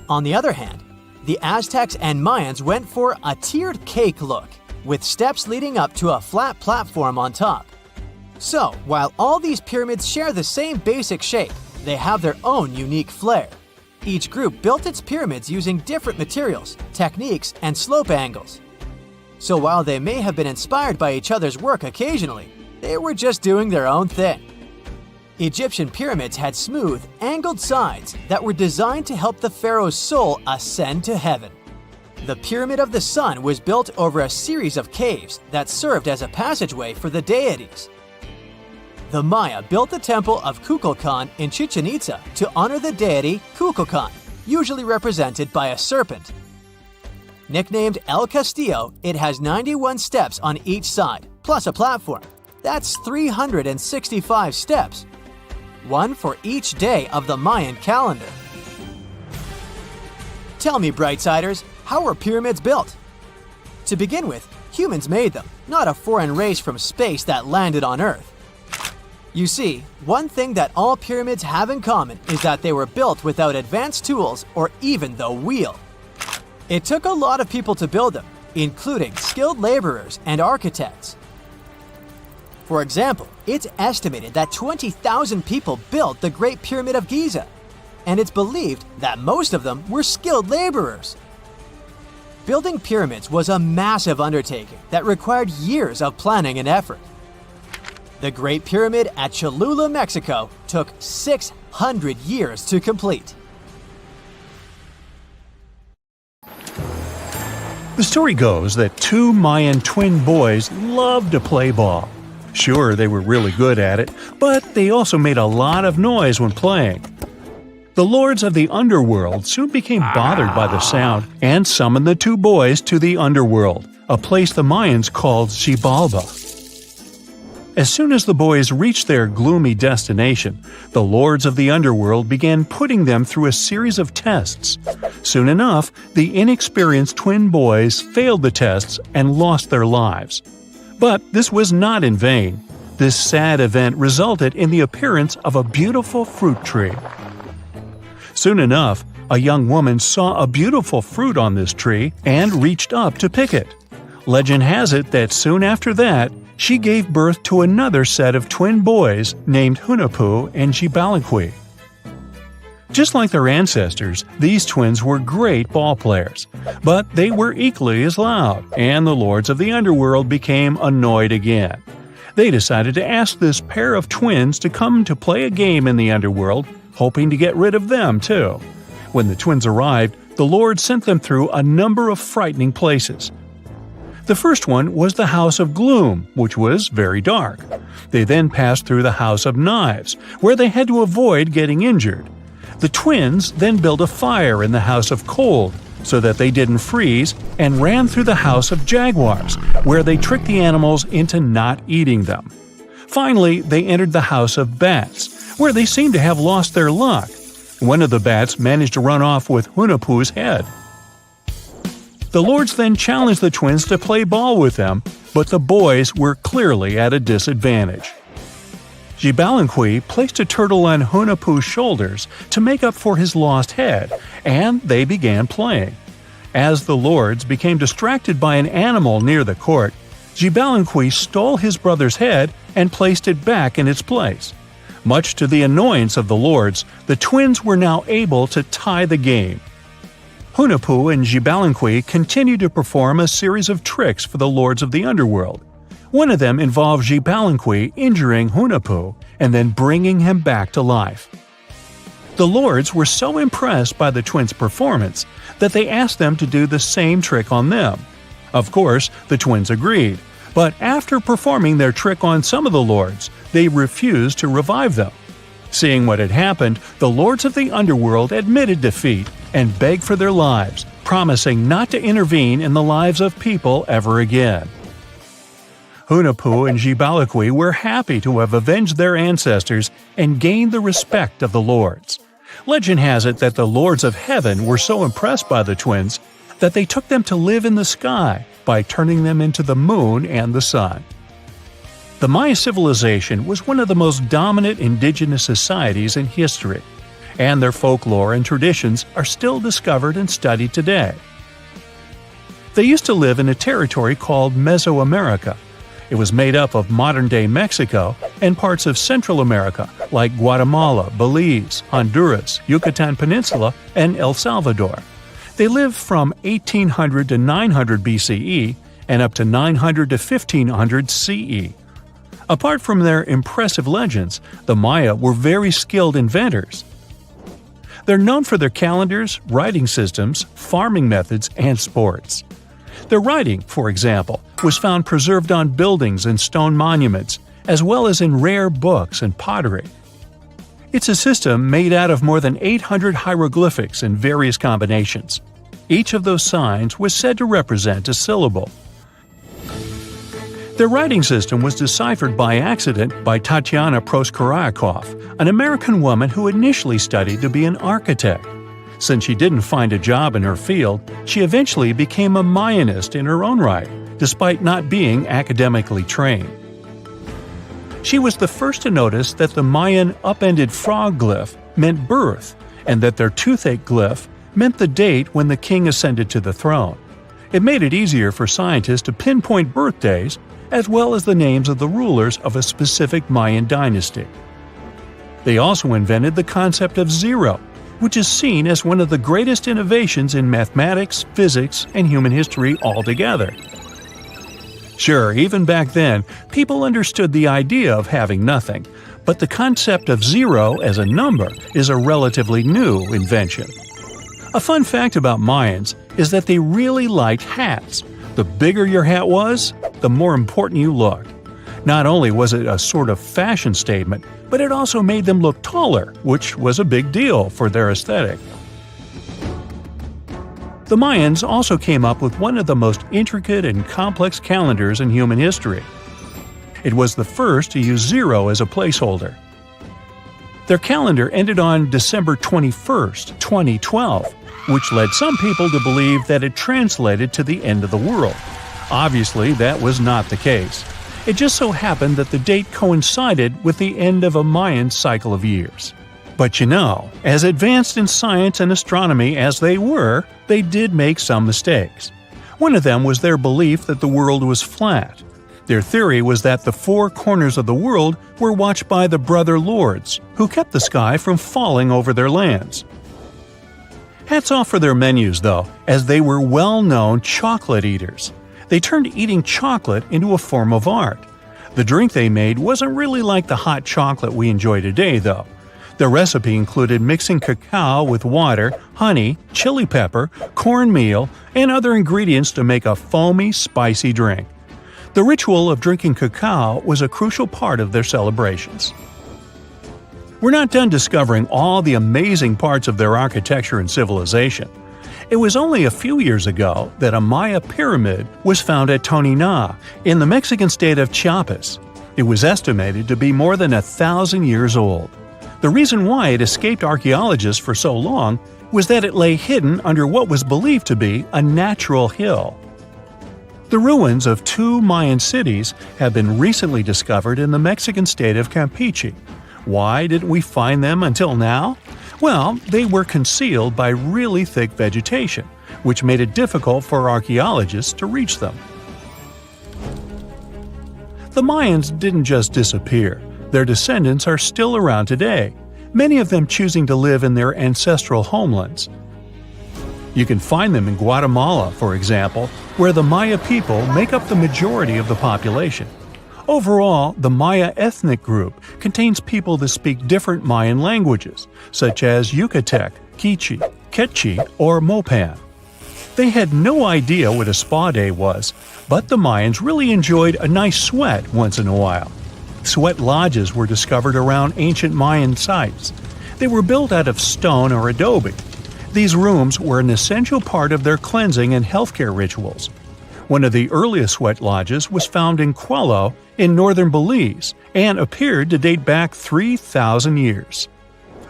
On the other hand, the Aztecs and Mayans went for a tiered cake look, with steps leading up to a flat platform on top. So, while all these pyramids share the same basic shape, they have their own unique flair. Each group built its pyramids using different materials, techniques, and slope angles. So while they may have been inspired by each other's work occasionally, they were just doing their own thing. Egyptian pyramids had smooth, angled sides that were designed to help the pharaoh's soul ascend to heaven. The Pyramid of the Sun was built over a series of caves that served as a passageway for the deities. The Maya built the temple of Kukulkan in Chichen Itza to honor the deity Kukulkan, usually represented by a serpent. Nicknamed El Castillo, it has 91 steps on each side, plus a platform. That's 365 steps, one for each day of the Mayan calendar. Tell me, Brightsiders, how were pyramids built? To begin with, humans made them, not a foreign race from space that landed on Earth. You see, one thing that all pyramids have in common is that they were built without advanced tools or even the wheel. It took a lot of people to build them, including skilled laborers and architects. For example, it's estimated that 20,000 people built the Great Pyramid of Giza, and it's believed that most of them were skilled laborers. Building pyramids was a massive undertaking that required years of planning and effort. The Great Pyramid at Cholula, Mexico, took 600 years to complete. The story goes that two Mayan twin boys loved to play ball. Sure, they were really good at it, but they also made a lot of noise when playing. The lords of the underworld soon became bothered by the sound and summoned the two boys to the underworld, a place the Mayans called Xibalba. As soon as the boys reached their gloomy destination, the lords of the underworld began putting them through a series of tests. Soon enough, the inexperienced twin boys failed the tests and lost their lives. But this was not in vain. This sad event resulted in the appearance of a beautiful fruit tree. Soon enough, a young woman saw a beautiful fruit on this tree and reached up to pick it. Legend has it that soon after that, she gave birth to another set of twin boys named Hunahpu and Xibalbek. Just like their ancestors, these twins were great ball players, but they were equally as loud, and the lords of the underworld became annoyed again. They decided to ask this pair of twins to come to play a game in the underworld, hoping to get rid of them too. When the twins arrived, the lord sent them through a number of frightening places. The first one was the House of Gloom, which was very dark. They then passed through the House of Knives, where they had to avoid getting injured. The twins then built a fire in the House of Cold, so that they didn't freeze, and ran through the House of Jaguars, where they tricked the animals into not eating them. Finally, they entered the House of Bats, where they seemed to have lost their luck. One of the bats managed to run off with Hunahpu's head. The lords then challenged the twins to play ball with them, but the boys were clearly at a disadvantage. Xibalbek placed a turtle on Hunahpu's shoulders to make up for his lost head, and they began playing. As the lords became distracted by an animal near the court, Xibalbek stole his brother's head and placed it back in its place. Much to the annoyance of the lords, the twins were now able to tie the game. Hunahpu and Xibalbek continued to perform a series of tricks for the lords of the underworld. One of them involved Xibalbek injuring Hunahpu and then bringing him back to life. The lords were so impressed by the twins' performance that they asked them to do the same trick on them. Of course, the twins agreed, but after performing their trick on some of the lords, they refused to revive them. Seeing what had happened, the lords of the underworld admitted defeat and begged for their lives, promising not to intervene in the lives of people ever again. Hunahpu and Xibalaqui were happy to have avenged their ancestors and gained the respect of the lords. Legend has it that the lords of heaven were so impressed by the twins that they took them to live in the sky by turning them into the moon and the sun. The Maya civilization was one of the most dominant indigenous societies in history, and their folklore and traditions are still discovered and studied today. They used to live in a territory called Mesoamerica. It was made up of modern-day Mexico and parts of Central America like Guatemala, Belize, Honduras, Yucatan Peninsula, and El Salvador. They lived from 1800 to 900 BCE and up to 900 to 1500 CE. Apart from their impressive legends, the Maya were very skilled inventors. They're known for their calendars, writing systems, farming methods, and sports. Their writing, for example, was found preserved on buildings and stone monuments, as well as in rare books and pottery. It's a system made out of more than 800 hieroglyphics in various combinations. Each of those signs was said to represent a syllable. Their writing system was deciphered by accident by Tatiana Proskorakov, an American woman who initially studied to be an architect. Since she didn't find a job in her field, she eventually became a Mayanist in her own right, despite not being academically trained. She was the first to notice that the Mayan upended frog glyph meant birth, and that their toothache glyph meant the date when the king ascended to the throne. It made it easier for scientists to pinpoint birthdays, as well as the names of the rulers of a specific Mayan dynasty. They also invented the concept of zero, which is seen as one of the greatest innovations in mathematics, physics, and human history altogether. Sure, even back then, people understood the idea of having nothing, but the concept of zero as a number is a relatively new invention. A fun fact about Mayans is that they really liked hats. The bigger your hat was, the more important you looked. Not only was it a sort of fashion statement, but it also made them look taller, which was a big deal for their aesthetic. The Mayans also came up with one of the most intricate and complex calendars in human history. It was the first to use zero as a placeholder. Their calendar ended on December 21st, 2012, which led some people to believe that it translated to the end of the world. Obviously, that was not the case. It just so happened that the date coincided with the end of a Mayan cycle of years. But you know, as advanced in science and astronomy as they were, they did make some mistakes. One of them was their belief that the world was flat. Their theory was that the four corners of the world were watched by the Brother Lords, who kept the sky from falling over their lands. Hats off for their menus, though, as they were well-known chocolate eaters. They turned eating chocolate into a form of art. The drink they made wasn't really like the hot chocolate we enjoy today, though. The recipe included mixing cacao with water, honey, chili pepper, cornmeal, and other ingredients to make a foamy, spicy drink. The ritual of drinking cacao was a crucial part of their celebrations. We're not done discovering all the amazing parts of their architecture and civilization. It was only a few years ago that a Maya pyramid was found at Tonina, in the Mexican state of Chiapas. It was estimated to be more than 1,000 years old. The reason why it escaped archaeologists for so long was that it lay hidden under what was believed to be a natural hill. The ruins of two Mayan cities have been recently discovered in the Mexican state of Campeche. Why didn't we find them until now? Well, they were concealed by really thick vegetation, which made it difficult for archaeologists to reach them. The Mayans didn't just disappear. Their descendants are still around today, many of them choosing to live in their ancestral homelands. You can find them in Guatemala, for example, where the Maya people make up the majority of the population. Overall, the Maya ethnic group contains people that speak different Mayan languages, such as Yucatec, Quiche, Quechua, or Mopan. They had no idea what a spa day was, but the Mayans really enjoyed a nice sweat once in a while. Sweat lodges were discovered around ancient Mayan sites. They were built out of stone or adobe. These rooms were an essential part of their cleansing and healthcare rituals. One of the earliest sweat lodges was found in Quello in northern Belize and appeared to date back 3,000 years.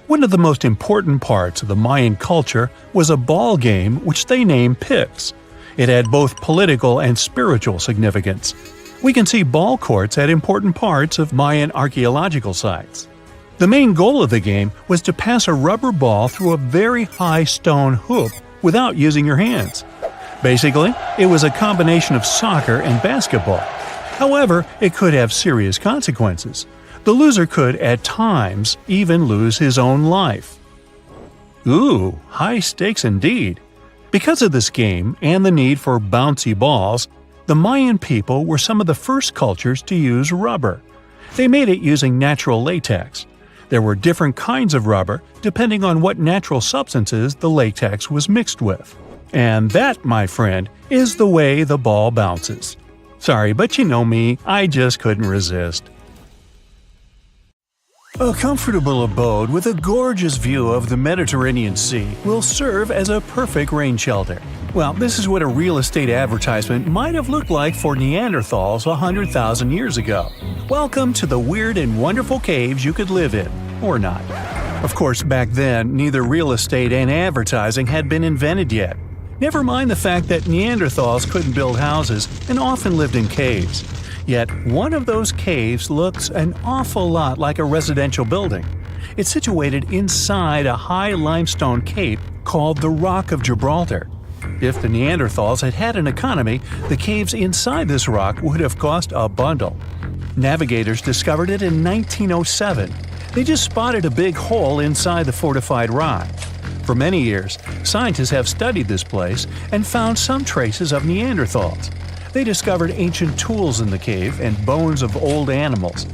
One of the most important parts of the Mayan culture was a ball game which they named Pix. It had both political and spiritual significance. We can see ball courts at important parts of Mayan archaeological sites. The main goal of the game was to pass a rubber ball through a very high stone hoop without using your hands. Basically, it was a combination of soccer and basketball. However, it could have serious consequences. The loser could, at times, even lose his own life. Ooh, high stakes indeed. Because of this game and the need for bouncy balls, the Mayan people were some of the first cultures to use rubber. They made it using natural latex. There were different kinds of rubber depending on what natural substances the latex was mixed with. And that, my friend, is the way the ball bounces. Sorry, but you know me, I just couldn't resist. A comfortable abode with a gorgeous view of the Mediterranean Sea will serve as a perfect rain shelter. Well, this is what a real estate advertisement might have looked like for Neanderthals 100,000 years ago. Welcome to the weird and wonderful caves you could live in, or not. Of course, back then, neither real estate and advertising had been invented yet. Never mind the fact that Neanderthals couldn't build houses and often lived in caves. Yet, one of those caves looks an awful lot like a residential building. It's situated inside a high limestone cape called the Rock of Gibraltar. If the Neanderthals had had an economy, the caves inside this rock would have cost a bundle. Navigators discovered it in 1907. They just spotted a big hole inside the fortified rock. For many years, scientists have studied this place and found some traces of Neanderthals. They discovered ancient tools in the cave and bones of old animals.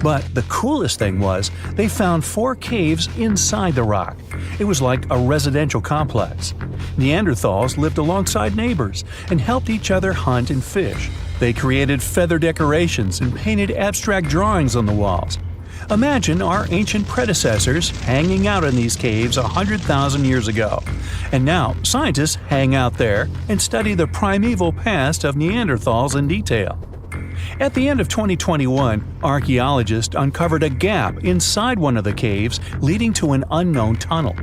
But the coolest thing was, they found 4 caves inside the rock. It was like a residential complex. Neanderthals lived alongside neighbors and helped each other hunt and fish. They created feather decorations and painted abstract drawings on the walls. Imagine our ancient predecessors hanging out in these caves 100,000 years ago. And now, scientists hang out there and study the primeval past of Neanderthals in detail. At the end of 2021, archaeologists uncovered a gap inside one of the caves leading to an unknown tunnel.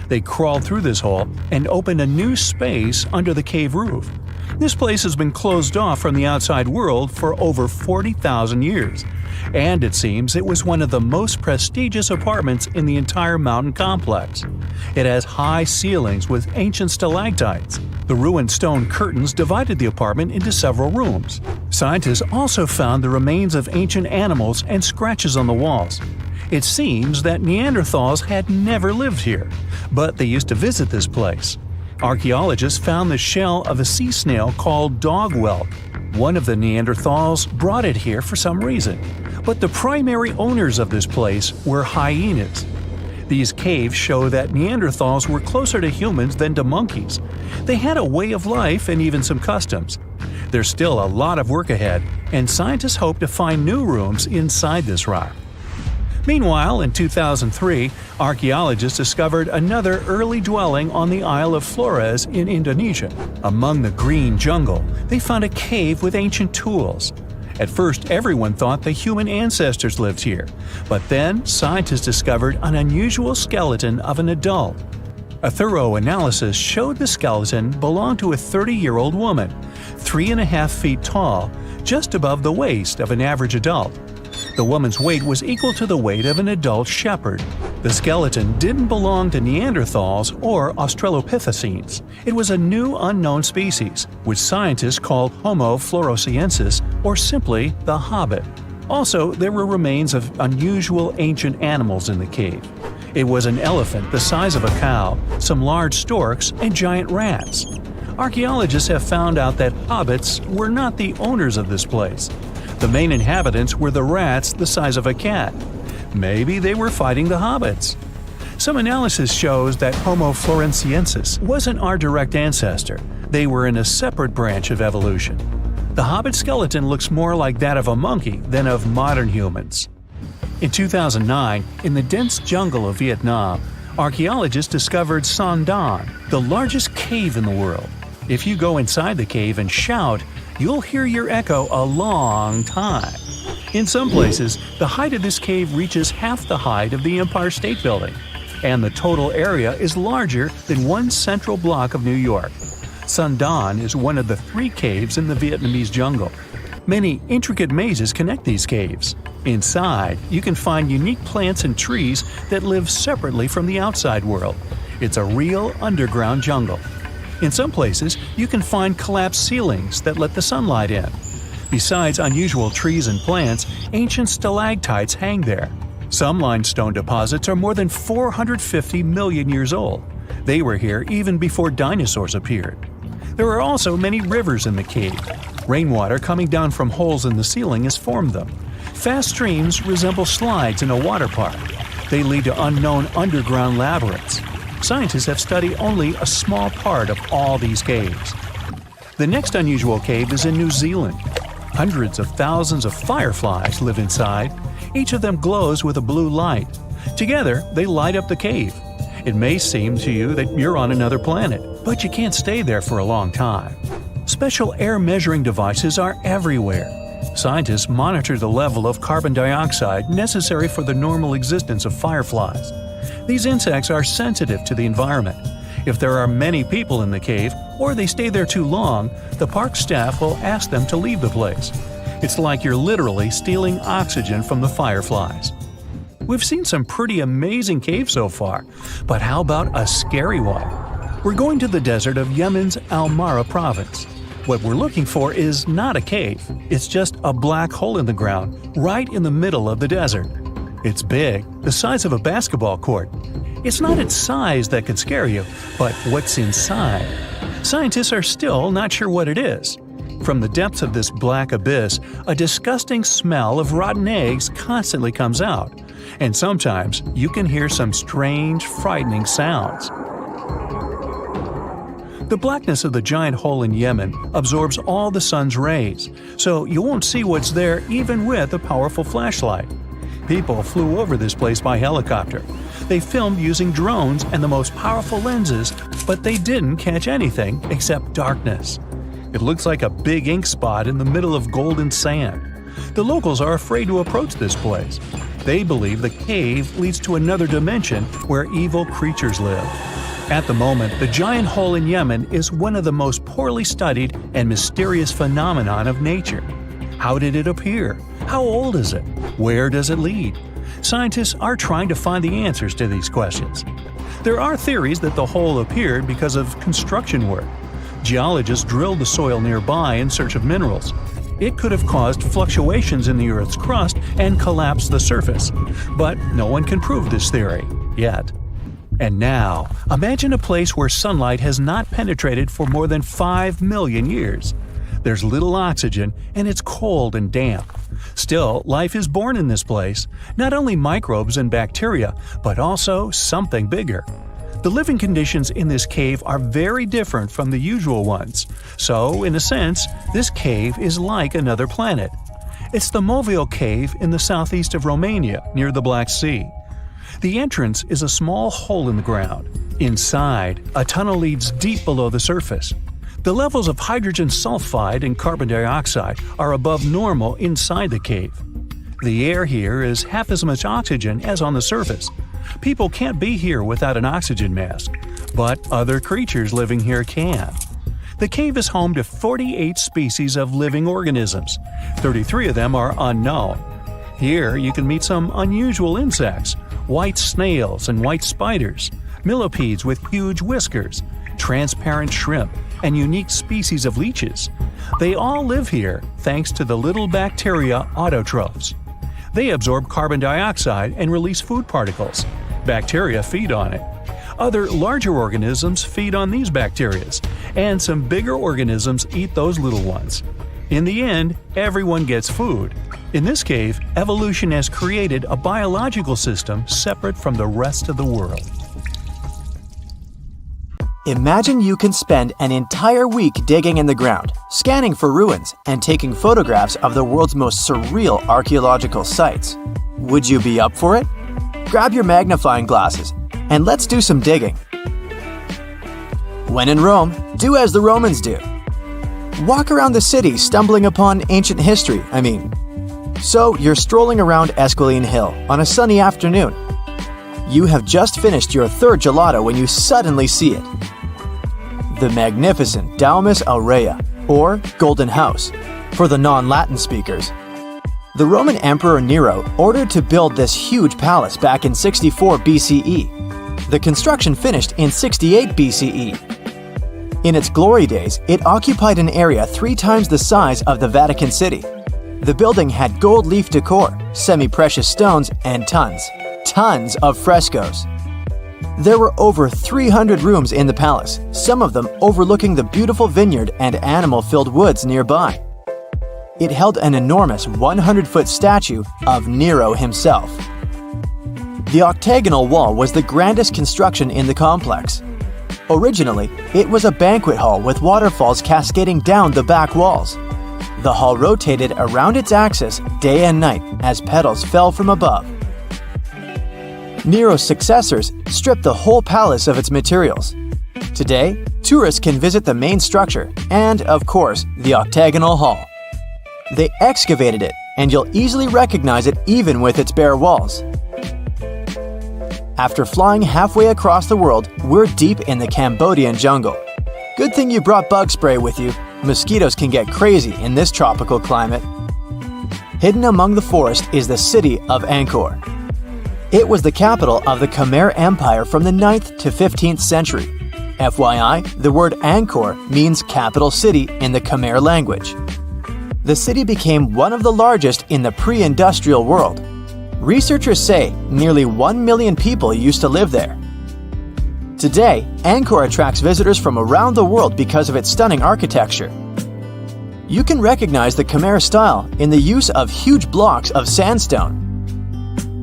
They crawled through this hole and opened a new space under the cave roof. This place has been closed off from the outside world for over 40,000 years. And it seems it was one of the most prestigious apartments in the entire mountain complex. It has high ceilings with ancient stalactites. The ruined stone curtains divided the apartment into several rooms. Scientists also found the remains of ancient animals and scratches on the walls. It seems that Neanderthals had never lived here, but they used to visit this place. Archaeologists found the shell of a sea snail called dog whelk. One of the Neanderthals brought it here for some reason, but the primary owners of this place were hyenas. These caves show that Neanderthals were closer to humans than to monkeys. They had a way of life and even some customs. There's still a lot of work ahead, and scientists hope to find new rooms inside this rock. Meanwhile, in 2003, archaeologists discovered another early dwelling on the Isle of Flores in Indonesia. Among the green jungle, they found a cave with ancient tools. At first, everyone thought the human ancestors lived here, but then scientists discovered an unusual skeleton of an adult. A thorough analysis showed the skeleton belonged to a 30-year-old woman, 3.5 feet tall, just above the waist of an average adult. The woman's weight was equal to the weight of an adult shepherd. The skeleton didn't belong to Neanderthals or Australopithecines. It was a new unknown species, which scientists called Homo floresiensis, or simply the Hobbit. Also, there were remains of unusual ancient animals in the cave. It was an elephant the size of a cow, some large storks, and giant rats. Archaeologists have found out that hobbits were not the owners of this place. The main inhabitants were the rats the size of a cat. Maybe they were fighting the hobbits. Some analysis shows that Homo floresiensis wasn't our direct ancestor. They were in a separate branch of evolution. The Hobbit skeleton looks more like that of a monkey than of modern humans. In 2009, in the dense jungle of Vietnam, archaeologists discovered Son Don, the largest cave in the world. If you go inside the cave and shout, you'll hear your echo a long time. In some places, the height of this cave reaches half the height of the Empire State Building, and the total area is larger than one central block of New York. Son Don is one of the 3 caves in the Vietnamese jungle. Many intricate mazes connect these caves. Inside, you can find unique plants and trees that live separately from the outside world. It's a real underground jungle. In some places, you can find collapsed ceilings that let the sunlight in. Besides unusual trees and plants, ancient stalactites hang there. Some limestone deposits are more than 450 million years old. They were here even before dinosaurs appeared. There are also many rivers in the cave. Rainwater coming down from holes in the ceiling has formed them. Fast streams resemble slides in a water park. They lead to unknown underground labyrinths. Scientists have studied only a small part of all these caves. The next unusual cave is in New Zealand. Hundreds of thousands of fireflies live inside. Each of them glows with a blue light. Together, they light up the cave. It may seem to you that you're on another planet, but you can't stay there for a long time. Special air measuring devices are everywhere. Scientists monitor the level of carbon dioxide necessary for the normal existence of fireflies. These insects are sensitive to the environment. If there are many people in the cave, or they stay there too long, the park staff will ask them to leave the place. It's like you're literally stealing oxygen from the fireflies. We've seen some pretty amazing caves so far, but how about a scary one? We're going to the desert of Yemen's Al-Mara province. What we're looking for is not a cave, it's just a black hole in the ground, right in the middle of the desert. It's big, the size of a basketball court. It's not its size that could scare you, but what's inside. Scientists are still not sure what it is. From the depths of this black abyss, a disgusting smell of rotten eggs constantly comes out, and sometimes you can hear some strange, frightening sounds. The blackness of the giant hole in Yemen absorbs all the sun's rays, so you won't see what's there even with a powerful flashlight. People flew over this place by helicopter. They filmed using drones and the most powerful lenses, but they didn't catch anything except darkness. It looks like a big ink spot in the middle of golden sand. The locals are afraid to approach this place. They believe the cave leads to another dimension where evil creatures live. At the moment, the giant hole in Yemen is one of the most poorly studied and mysterious phenomenon of nature. How did it appear? How old is it? Where does it lead? Scientists are trying to find the answers to these questions. There are theories that the hole appeared because of construction work. Geologists drilled the soil nearby in search of minerals. It could have caused fluctuations in the Earth's crust and collapsed the surface. But no one can prove this theory, yet. And now, imagine a place where sunlight has not penetrated for more than 5 million years. There's little oxygen, and it's cold and damp. Still, life is born in this place, not only microbes and bacteria, but also something bigger. The living conditions in this cave are very different from the usual ones, so, in a sense, this cave is like another planet. It's the Movile Cave in the southeast of Romania, near the Black Sea. The entrance is a small hole in the ground. Inside, a tunnel leads deep below the surface. The levels of hydrogen sulfide and carbon dioxide are above normal inside the cave. The air here is half as much oxygen as on the surface. People can't be here without an oxygen mask, but other creatures living here can. The cave is home to 48 species of living organisms. 33 of them are unknown. Here you can meet some unusual insects, white snails and white spiders, millipedes with huge whiskers, transparent shrimp, and unique species of leeches. They all live here thanks to the little bacteria autotrophs. They absorb carbon dioxide and release food particles. Bacteria feed on it. Other larger organisms feed on these bacteria, and some bigger organisms eat those little ones. In the end, everyone gets food. In this cave, evolution has created a biological system separate from the rest of the world. Imagine you can spend an entire week digging in the ground, scanning for ruins, and taking photographs of the world's most surreal archaeological sites. Would you be up for it? Grab your magnifying glasses, and let's do some digging. When in Rome, do as the Romans do. Walk around the city stumbling upon ancient history, So you're strolling around Esquiline Hill on a sunny afternoon. You have just finished your third gelato when you suddenly see it. The magnificent Domus Aurea, or Golden House, for the non-Latin speakers. The Roman Emperor Nero ordered to build this huge palace back in 64 BCE. The construction finished in 68 BCE. In its glory days, it occupied an area 3 times the size of the Vatican City. The building had gold leaf decor, semi-precious stones, and tons of frescoes. There were over 300 rooms in the palace, some of them overlooking the beautiful vineyard and animal-filled woods nearby. It held an enormous 100-foot statue of Nero himself. The octagonal wall was the grandest construction in the complex. Originally, it was a banquet hall with waterfalls cascading down the back walls. The hall rotated around its axis day and night as petals fell from above. Nero's successors stripped the whole palace of its materials. Today, tourists can visit the main structure and, of course, the octagonal hall. They excavated it, and you'll easily recognize it even with its bare walls. After flying halfway across the world, we're deep in the Cambodian jungle. Good thing you brought bug spray with you. Mosquitoes can get crazy in this tropical climate. Hidden among the forest is the city of Angkor. It was the capital of the Khmer Empire from the 9th to 15th century. FYI, the word Angkor means capital city in the Khmer language. The city became one of the largest in the pre-industrial world. Researchers say nearly 1 million people used to live there. Today, Angkor attracts visitors from around the world because of its stunning architecture. You can recognize the Khmer style in the use of huge blocks of sandstone.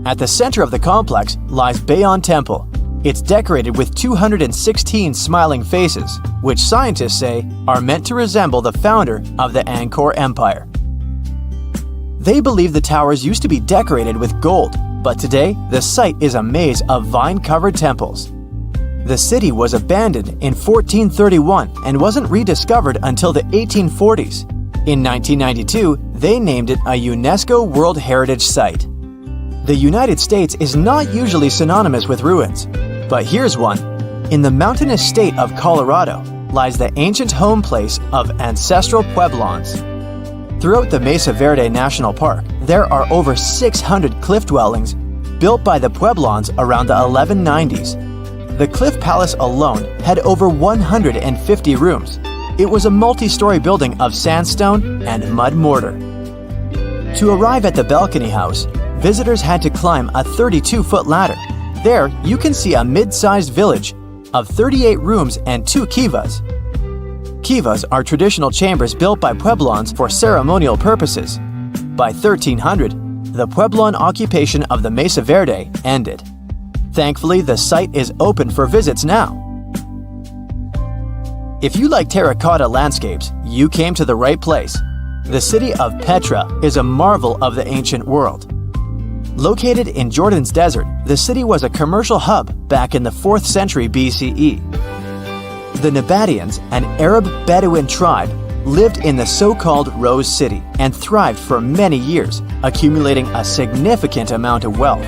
At the center of the complex lies Bayon Temple. It's decorated with 216 smiling faces, which scientists say are meant to resemble the founder of the Angkor Empire. They believe the towers used to be decorated with gold, but today the site is a maze of vine-covered temples. The city was abandoned in 1431 and wasn't rediscovered until the 1840s. In 1992, they named it a UNESCO World Heritage Site. The United States is not usually synonymous with ruins, but here's one. In the mountainous state of Colorado lies the ancient home place of ancestral Pueblans. Throughout the Mesa Verde National Park, there are over 600 cliff dwellings built by the Pueblans around the 1190s. The Cliff Palace alone had over 150 rooms. It was a multi-story building of sandstone and mud mortar. To arrive at the balcony house, visitors had to climb a 32-foot ladder. There, you can see a mid-sized village of 38 rooms and 2 kivas. Kivas are traditional chambers built by Pueblans for ceremonial purposes. By 1300, the Pueblan occupation of the Mesa Verde ended. Thankfully, the site is open for visits now. If you like terracotta landscapes, you came to the right place. The city of Petra is a marvel of the ancient world. Located in Jordan's desert, the city was a commercial hub back in the 4th century BCE. The Nabateans, an Arab Bedouin tribe, lived in the so-called Rose City and thrived for many years, accumulating a significant amount of wealth.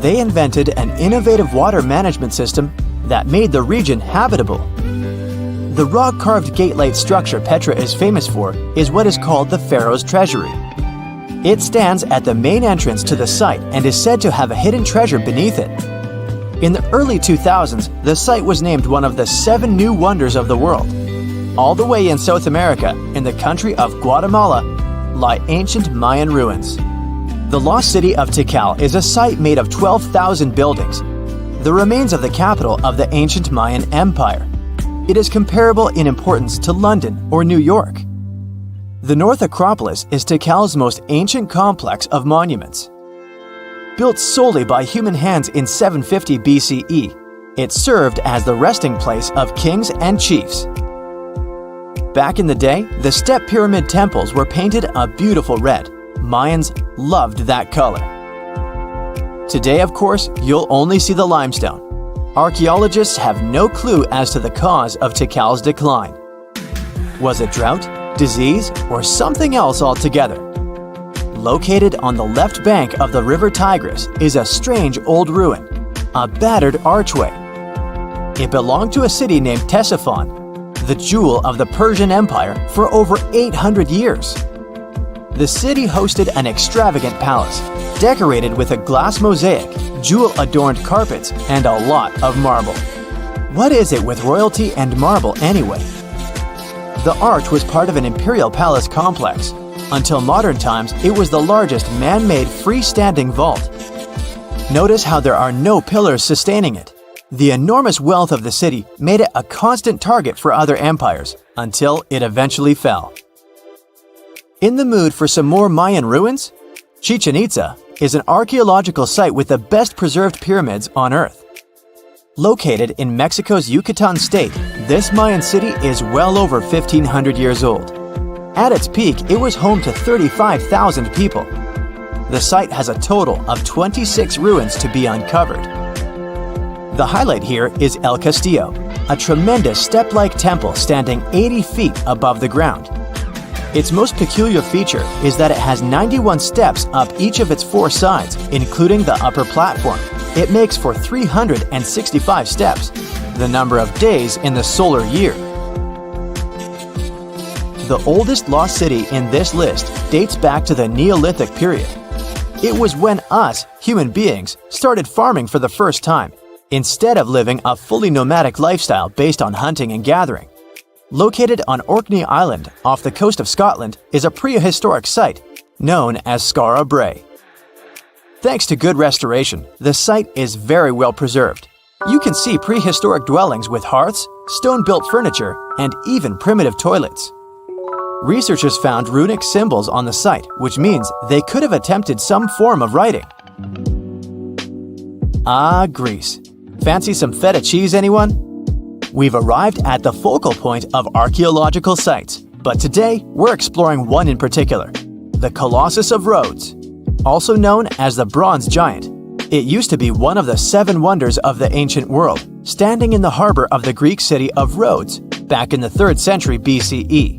They invented an innovative water management system that made the region habitable. The rock-carved gate-like structure Petra is famous for is what is called the Pharaoh's Treasury. It stands at the main entrance to the site and is said to have a hidden treasure beneath it. In the early 2000s, the site was named one of the 7 new wonders of the world. All the way in South America, in the country of Guatemala, lie ancient Mayan ruins. The lost city of Tikal is a site made of 12,000 buildings, the remains of the capital of the ancient Mayan Empire. It is comparable in importance to London or New York. The North Acropolis is Tikal's most ancient complex of monuments. Built solely by human hands in 750 BCE, It served as the resting place of kings and chiefs. Back in the day, the step pyramid temples were painted a beautiful red. Mayans loved that color. Today, of course, you'll only see the limestone. Archaeologists have no clue as to the cause of Tikal's decline. Was it drought, disease, or something else altogether? Located on the left bank of the river Tigris is a strange old ruin, a battered archway. It belonged to a city named Ctesiphon, the jewel of the Persian Empire for over 800 years. The city hosted an extravagant palace, decorated with a glass mosaic, jewel-adorned carpets, and a lot of marble. What is it with royalty and marble anyway? The arch was part of an imperial palace complex. Until modern times, it was the largest man-made freestanding vault. Notice how there are no pillars sustaining it. The enormous wealth of the city made it a constant target for other empires, until it eventually fell. In the mood for some more Mayan ruins? Chichen Itza is an archaeological site with the best preserved pyramids on Earth. Located in Mexico's Yucatan state, this Mayan city is well over 1,500 years old. At its peak, it was home to 35,000 people. The site has a total of 26 ruins to be uncovered. The highlight here is El Castillo, a tremendous step-like temple standing 80 feet above the ground. Its most peculiar feature is that it has 91 steps up each of its 4 sides, including the upper platform. It makes for 365 steps, the number of days in the solar year. The oldest lost city in this list dates back to the Neolithic period. It was when us, human beings, started farming for the first time, instead of living a fully nomadic lifestyle based on hunting and gathering. Located on Orkney Island off the coast of Scotland is a prehistoric site known as Skara Brae. Thanks to good restoration, the site is very well preserved. You can see prehistoric dwellings with hearths, stone-built furniture, and even primitive toilets. Researchers found runic symbols on the site, which means they could have attempted some form of writing. Ah, Greece. Fancy some feta cheese, anyone? We've arrived at the focal point of archaeological sites, but today we're exploring one in particular, the Colossus of Rhodes. Also known as the Bronze Giant, it used to be one of the 7 wonders of the ancient world, standing in the harbor of the Greek city of Rhodes back in the 3rd century BCE.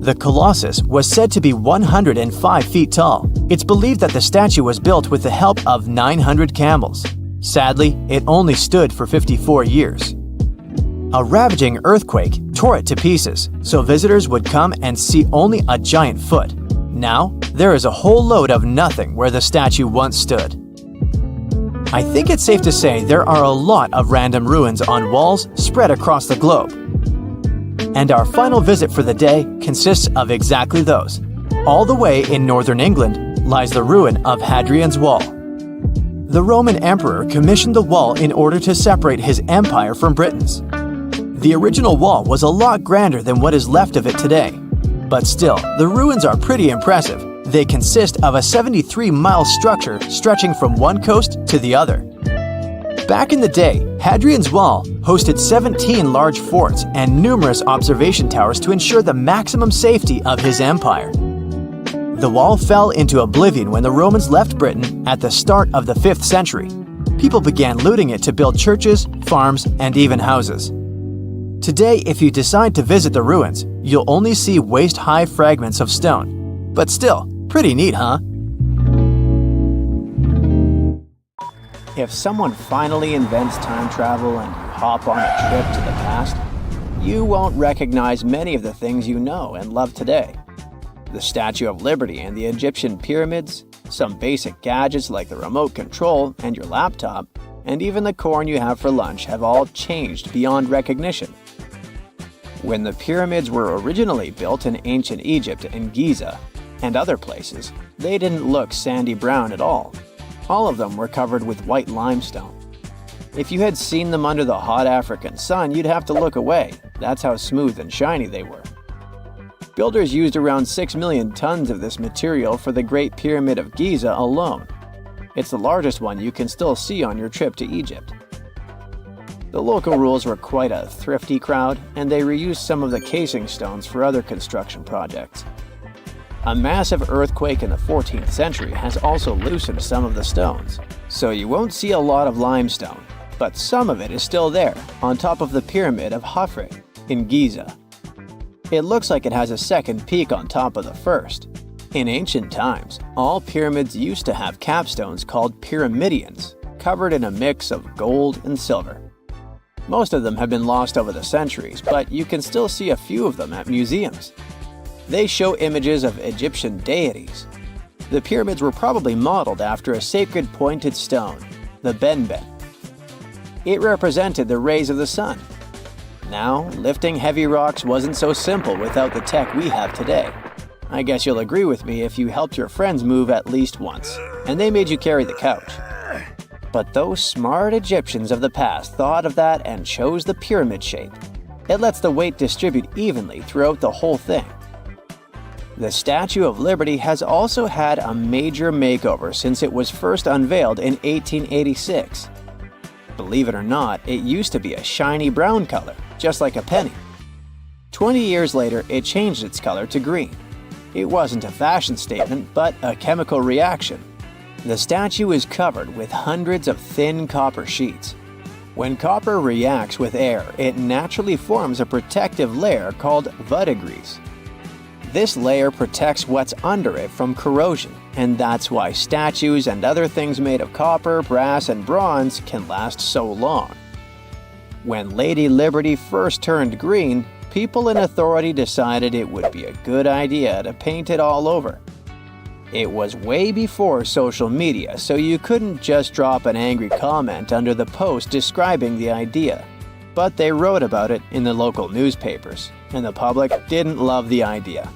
The Colossus was said to be 105 feet tall. It's believed that the statue was built with the help of 900 camels. Sadly, it only stood for 54 years. A ravaging earthquake tore it to pieces, so visitors would come and see only a giant foot. Now, there is a whole load of nothing where the statue once stood. I think it's safe to say there are a lot of random ruins on walls spread across the globe. And our final visit for the day consists of exactly those. All the way in northern England lies the ruin of Hadrian's Wall. The Roman emperor commissioned the wall in order to separate his empire from Britain's. The original wall was a lot grander than what is left of it today. But still, the ruins are pretty impressive. They consist of a 73-mile structure stretching from one coast to the other. Back in the day, Hadrian's Wall hosted 17 large forts and numerous observation towers to ensure the maximum safety of his empire. The wall fell into oblivion when the Romans left Britain at the start of the 5th century. People began looting it to build churches, farms, and even houses. Today, if you decide to visit the ruins, you'll only see waist-high fragments of stone. But still, pretty neat, huh? If someone finally invents time travel and you hop on a trip to the past, you won't recognize many of the things you know and love today. The Statue of Liberty and the Egyptian pyramids, some basic gadgets like the remote control and your laptop, and even the corn you have for lunch have all changed beyond recognition. When the pyramids were originally built in ancient Egypt and Giza and other places, they didn't look sandy brown at all. All of them were covered with white limestone. If you had seen them under the hot African sun, you'd have to look away. That's how smooth and shiny they were. Builders used around 6 million tons of this material for the Great Pyramid of Giza alone. It's the largest one you can still see on your trip to Egypt. The local rules were quite a thrifty crowd, and they reused some of the casing stones for other construction projects. A massive earthquake in the 14th century has also loosened some of the stones, so you won't see a lot of limestone, but some of it is still there, on top of the Pyramid of Khafre in Giza. It looks like it has a second peak on top of the first. In ancient times, all pyramids used to have capstones called pyramidions, covered in a mix of gold and silver. Most of them have been lost over the centuries, but you can still see a few of them at museums. They show images of Egyptian deities. The pyramids were probably modeled after a sacred pointed stone, the benben. It represented the rays of the sun. Now, lifting heavy rocks wasn't so simple without the tech we have today. I guess you'll agree with me if you helped your friends move at least once, and they made you carry the couch. But those smart Egyptians of the past thought of that and chose the pyramid shape. It lets the weight distribute evenly throughout the whole thing. The Statue of Liberty has also had a major makeover since it was first unveiled in 1886. Believe it or not, it used to be a shiny brown color, just like a penny. 20 years later, it changed its color to green. It wasn't a fashion statement, but a chemical reaction. The statue is covered with hundreds of thin copper sheets. When copper reacts with air, it naturally forms a protective layer called verdigris. This layer protects what's under it from corrosion, and that's why statues and other things made of copper, brass, and bronze can last so long. When Lady Liberty first turned green, people in authority decided it would be a good idea to paint it all over. It was way before social media, so you couldn't just drop an angry comment under the post describing the idea. But they wrote about it in the local newspapers, and the public didn't love the idea.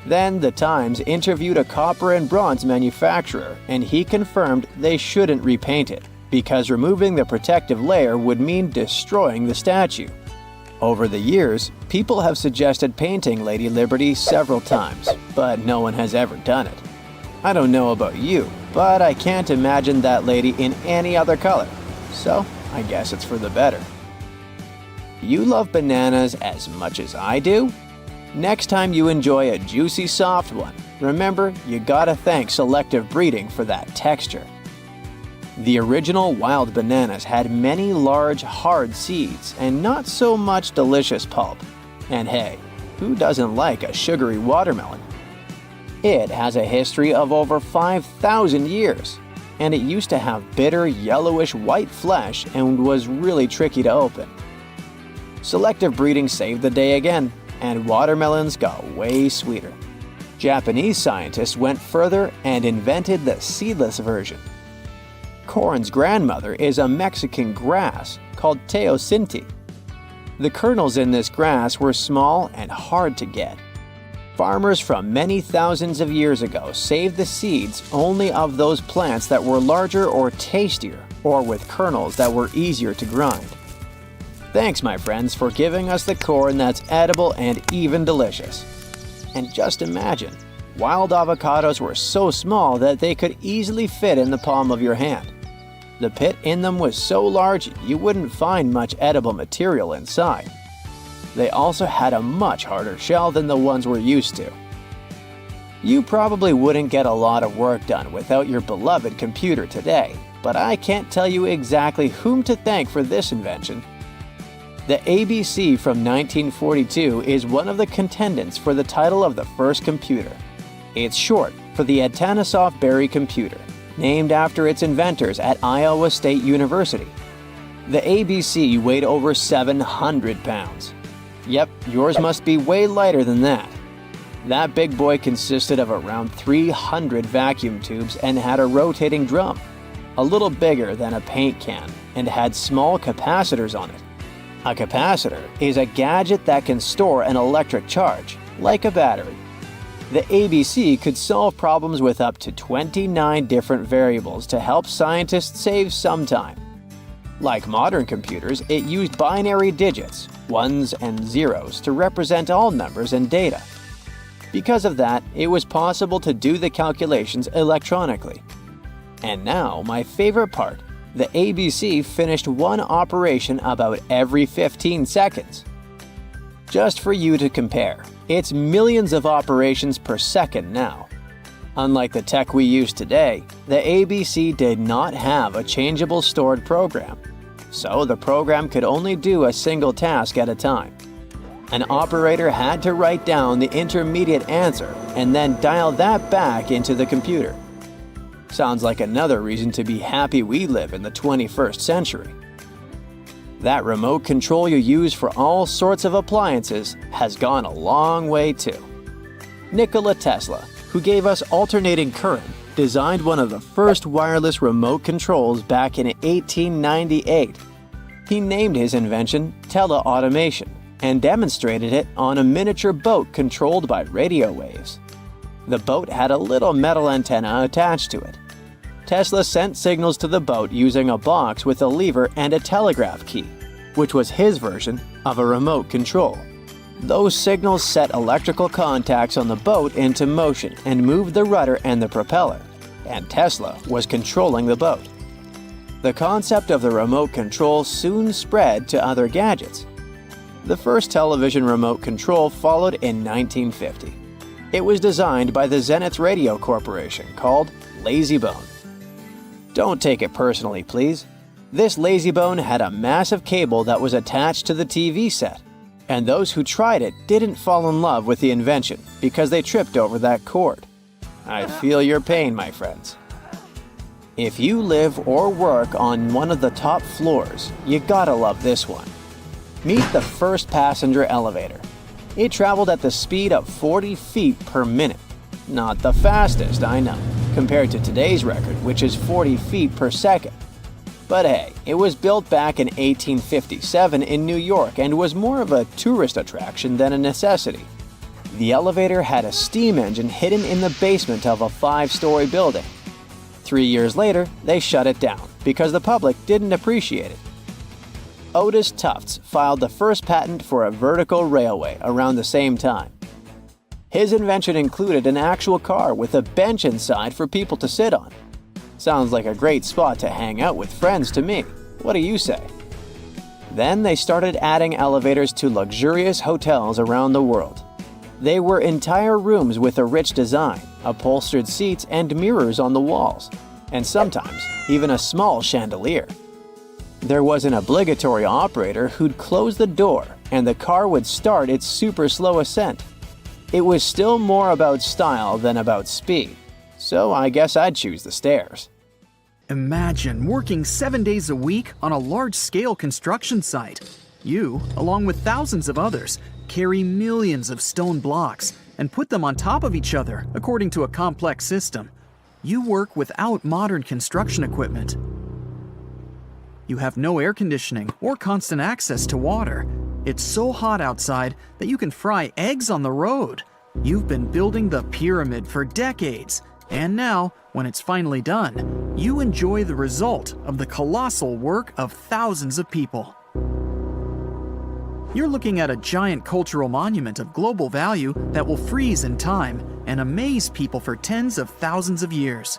Then the Times interviewed a copper and bronze manufacturer, and he confirmed they shouldn't repaint it, because removing the protective layer would mean destroying the statue. Over the years, people have suggested painting Lady Liberty several times, but no one has ever done it. I don't know about you, but I can't imagine that lady in any other color, so I guess it's for the better. You love bananas as much as I do? Next time you enjoy a juicy soft one, remember you gotta thank selective breeding for that texture. The original wild bananas had many large, hard seeds and not so much delicious pulp. And hey, who doesn't like a sugary watermelon? It has a history of over 5,000 years, and it used to have bitter, yellowish white flesh and was really tricky to open. Selective breeding saved the day again, and watermelons got way sweeter. Japanese scientists went further and invented the seedless version. Corn's grandmother is a Mexican grass called teosinte. The kernels in this grass were small and hard to get. Farmers from many thousands of years ago saved the seeds only of those plants that were larger or tastier, or with kernels that were easier to grind. Thanks, my friends, for giving us the corn that's edible and even delicious. And just imagine, wild avocados were so small that they could easily fit in the palm of your hand. The pit in them was so large you wouldn't find much edible material inside. They also had a much harder shell than the ones we're used to. You probably wouldn't get a lot of work done without your beloved computer today, but I can't tell you exactly whom to thank for this invention. The ABC from 1942 is one of the contendants for the title of the first computer. It's short for the Atanasoff Berry computer, named after its inventors at Iowa State University. The ABC weighed over 700 pounds. Yep, yours must be way lighter than that. That big boy consisted of around 300 vacuum tubes and had a rotating drum, a little bigger than a paint can, and had small capacitors on it. A capacitor is a gadget that can store an electric charge, like a battery. The ABC could solve problems with up to 29 different variables to help scientists save some time. Like modern computers, it used binary digits, ones and zeros, to represent all numbers and data. Because of that, it was possible to do the calculations electronically. And now, my favorite part, The ABC finished one operation about every 15 seconds. Just for you to compare, it's millions of operations per second now. Unlike the tech we use today, the ABC did not have a changeable stored program, so the program could only do a single task at a time. An operator had to write down the intermediate answer and then dial that back into the computer. Sounds like another reason to be happy we live in the 21st century. That remote control you use for all sorts of appliances has gone a long way too. Nikola Tesla, who gave us alternating current, designed one of the first wireless remote controls back in 1898. He named his invention teleautomation and demonstrated it on a miniature boat controlled by radio waves. The boat had a little metal antenna attached to it. Tesla sent signals to the boat using a box with a lever and a telegraph key, which was his version of a remote control. Those signals set electrical contacts on the boat into motion and moved the rudder and the propeller, and Tesla was controlling the boat. The concept of the remote control soon spread to other gadgets. The first television remote control followed in 1950. It was designed by the Zenith Radio Corporation called LazyBone. Don't take it personally, please. This LazyBone had a massive cable that was attached to the TV set, and those who tried it didn't fall in love with the invention because they tripped over that cord. I feel your pain, my friends. If you live or work on one of the top floors, you gotta love this one. Meet the first passenger elevator. It traveled at the speed of 40 feet per minute. Not the fastest, I know, compared to today's record, which is 40 feet per second. But hey, it was built back in 1857 in New York and was more of a tourist attraction than a necessity. The elevator had a steam engine hidden in the basement of a 5-story building. 3 years later, they shut it down because the public didn't appreciate it. Otis Tufts filed the first patent for a vertical railway around the same time. His invention included an actual car with a bench inside for people to sit on. Sounds like a great spot to hang out with friends to me. What do you say? Then they started adding elevators to luxurious hotels around the world. They were entire rooms with a rich design, upholstered seats and mirrors on the walls, and sometimes even a small chandelier. There was an obligatory operator who'd close the door and the car would start its super slow ascent. It was still more about style than about speed, so I guess I'd choose the stairs. Imagine working 7 days a week on a large-scale construction site. You, along with thousands of others, carry millions of stone blocks and put them on top of each other according to a complex system. You work without modern construction equipment. You have no air conditioning or constant access to water. It's so hot outside that you can fry eggs on the road. You've been building the pyramid for decades, and now, when it's finally done, you enjoy the result of the colossal work of thousands of people. You're looking at a giant cultural monument of global value that will freeze in time and amaze people for tens of thousands of years.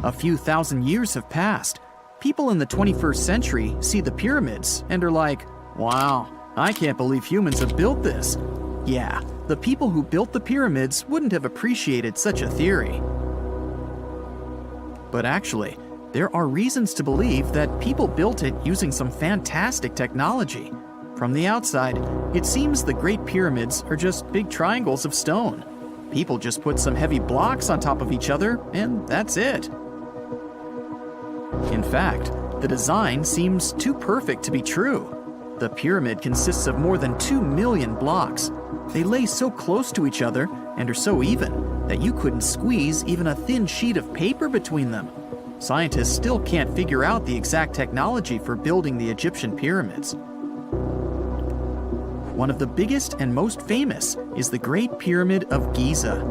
A few thousand years have passed. People in the 21st century see the pyramids and are like, wow, I can't believe humans have built this. Yeah, the people who built the pyramids wouldn't have appreciated such a theory. But actually, there are reasons to believe that people built it using some fantastic technology. From the outside, it seems the Great Pyramids are just big triangles of stone. People just put some heavy blocks on top of each other, and that's it. In fact, the design seems too perfect to be true. The pyramid consists of more than 2 million blocks. They lay so close to each other and are so even that you couldn't squeeze even a thin sheet of paper between them. Scientists still can't figure out the exact technology for building the Egyptian pyramids. One of the biggest and most famous is the Great Pyramid of Giza.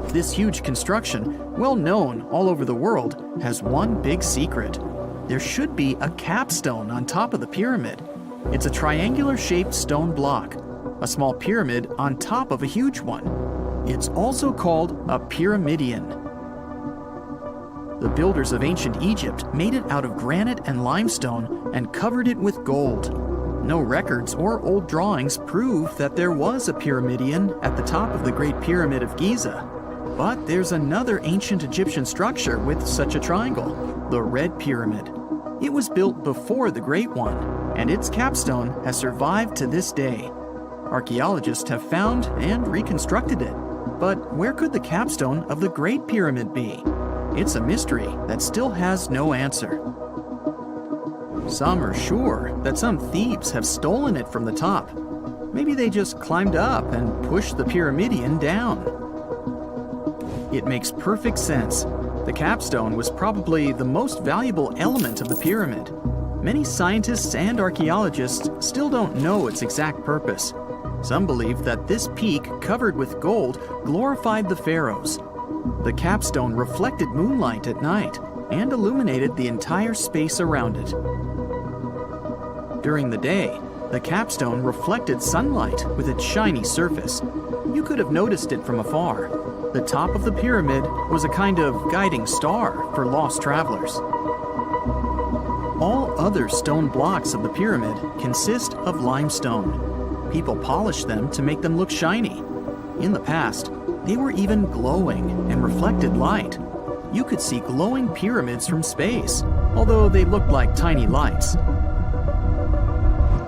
This huge construction, well known all over the world, has one big secret. There should be a capstone on top of the pyramid. It's a triangular-shaped stone block, a small pyramid on top of a huge one. It's also called a pyramidion. The builders of ancient Egypt made it out of granite and limestone and covered it with gold. No records or old drawings prove that there was a pyramidion at the top of the Great Pyramid of Giza. But there's another ancient Egyptian structure with such a triangle, the Red Pyramid. It was built before the Great One, and its capstone has survived to this day. Archaeologists have found and reconstructed it. But where could the capstone of the Great Pyramid be? It's a mystery that still has no answer. Some are sure that some thieves have stolen it from the top. Maybe they just climbed up and pushed the pyramidion down. It makes perfect sense. The capstone was probably the most valuable element of the pyramid. Many scientists and archaeologists still don't know its exact purpose. Some believe that this peak covered with gold glorified the pharaohs. The capstone reflected moonlight at night and illuminated the entire space around it. During the day, the capstone reflected sunlight with its shiny surface. You could have noticed it from afar. The top of the pyramid was a kind of guiding star for lost travelers. All other stone blocks of the pyramid consist of limestone. People polished them to make them look shiny. In the past, they were even glowing and reflected light. You could see glowing pyramids from space, although they looked like tiny lights.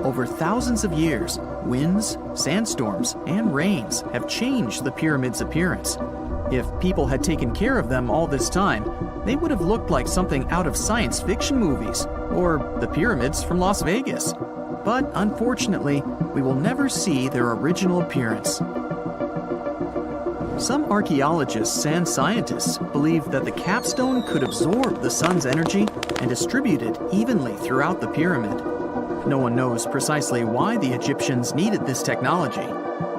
Over thousands of years, winds, sandstorms, and rains have changed the pyramid's appearance. If people had taken care of them all this time, they would have looked like something out of science fiction movies, or the pyramids from Las Vegas. But unfortunately, we will never see their original appearance. Some archaeologists and scientists believe that the capstone could absorb the sun's energy and distribute it evenly throughout the pyramid. No one knows precisely why the Egyptians needed this technology.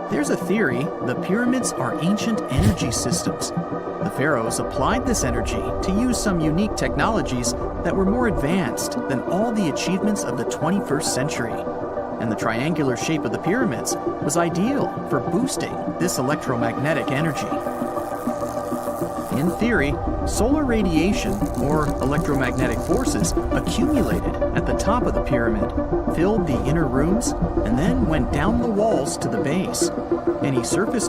There's a theory the pyramids are ancient energy systems. The pharaohs applied this energy to use some unique technologies that were more advanced than all the achievements of the 21st century. And the triangular shape of the pyramids was ideal for boosting this electromagnetic energy. In theory, solar radiation, or electromagnetic forces, accumulated at the top of the pyramid, filled the inner rooms, and then went down the walls to the base. Any surface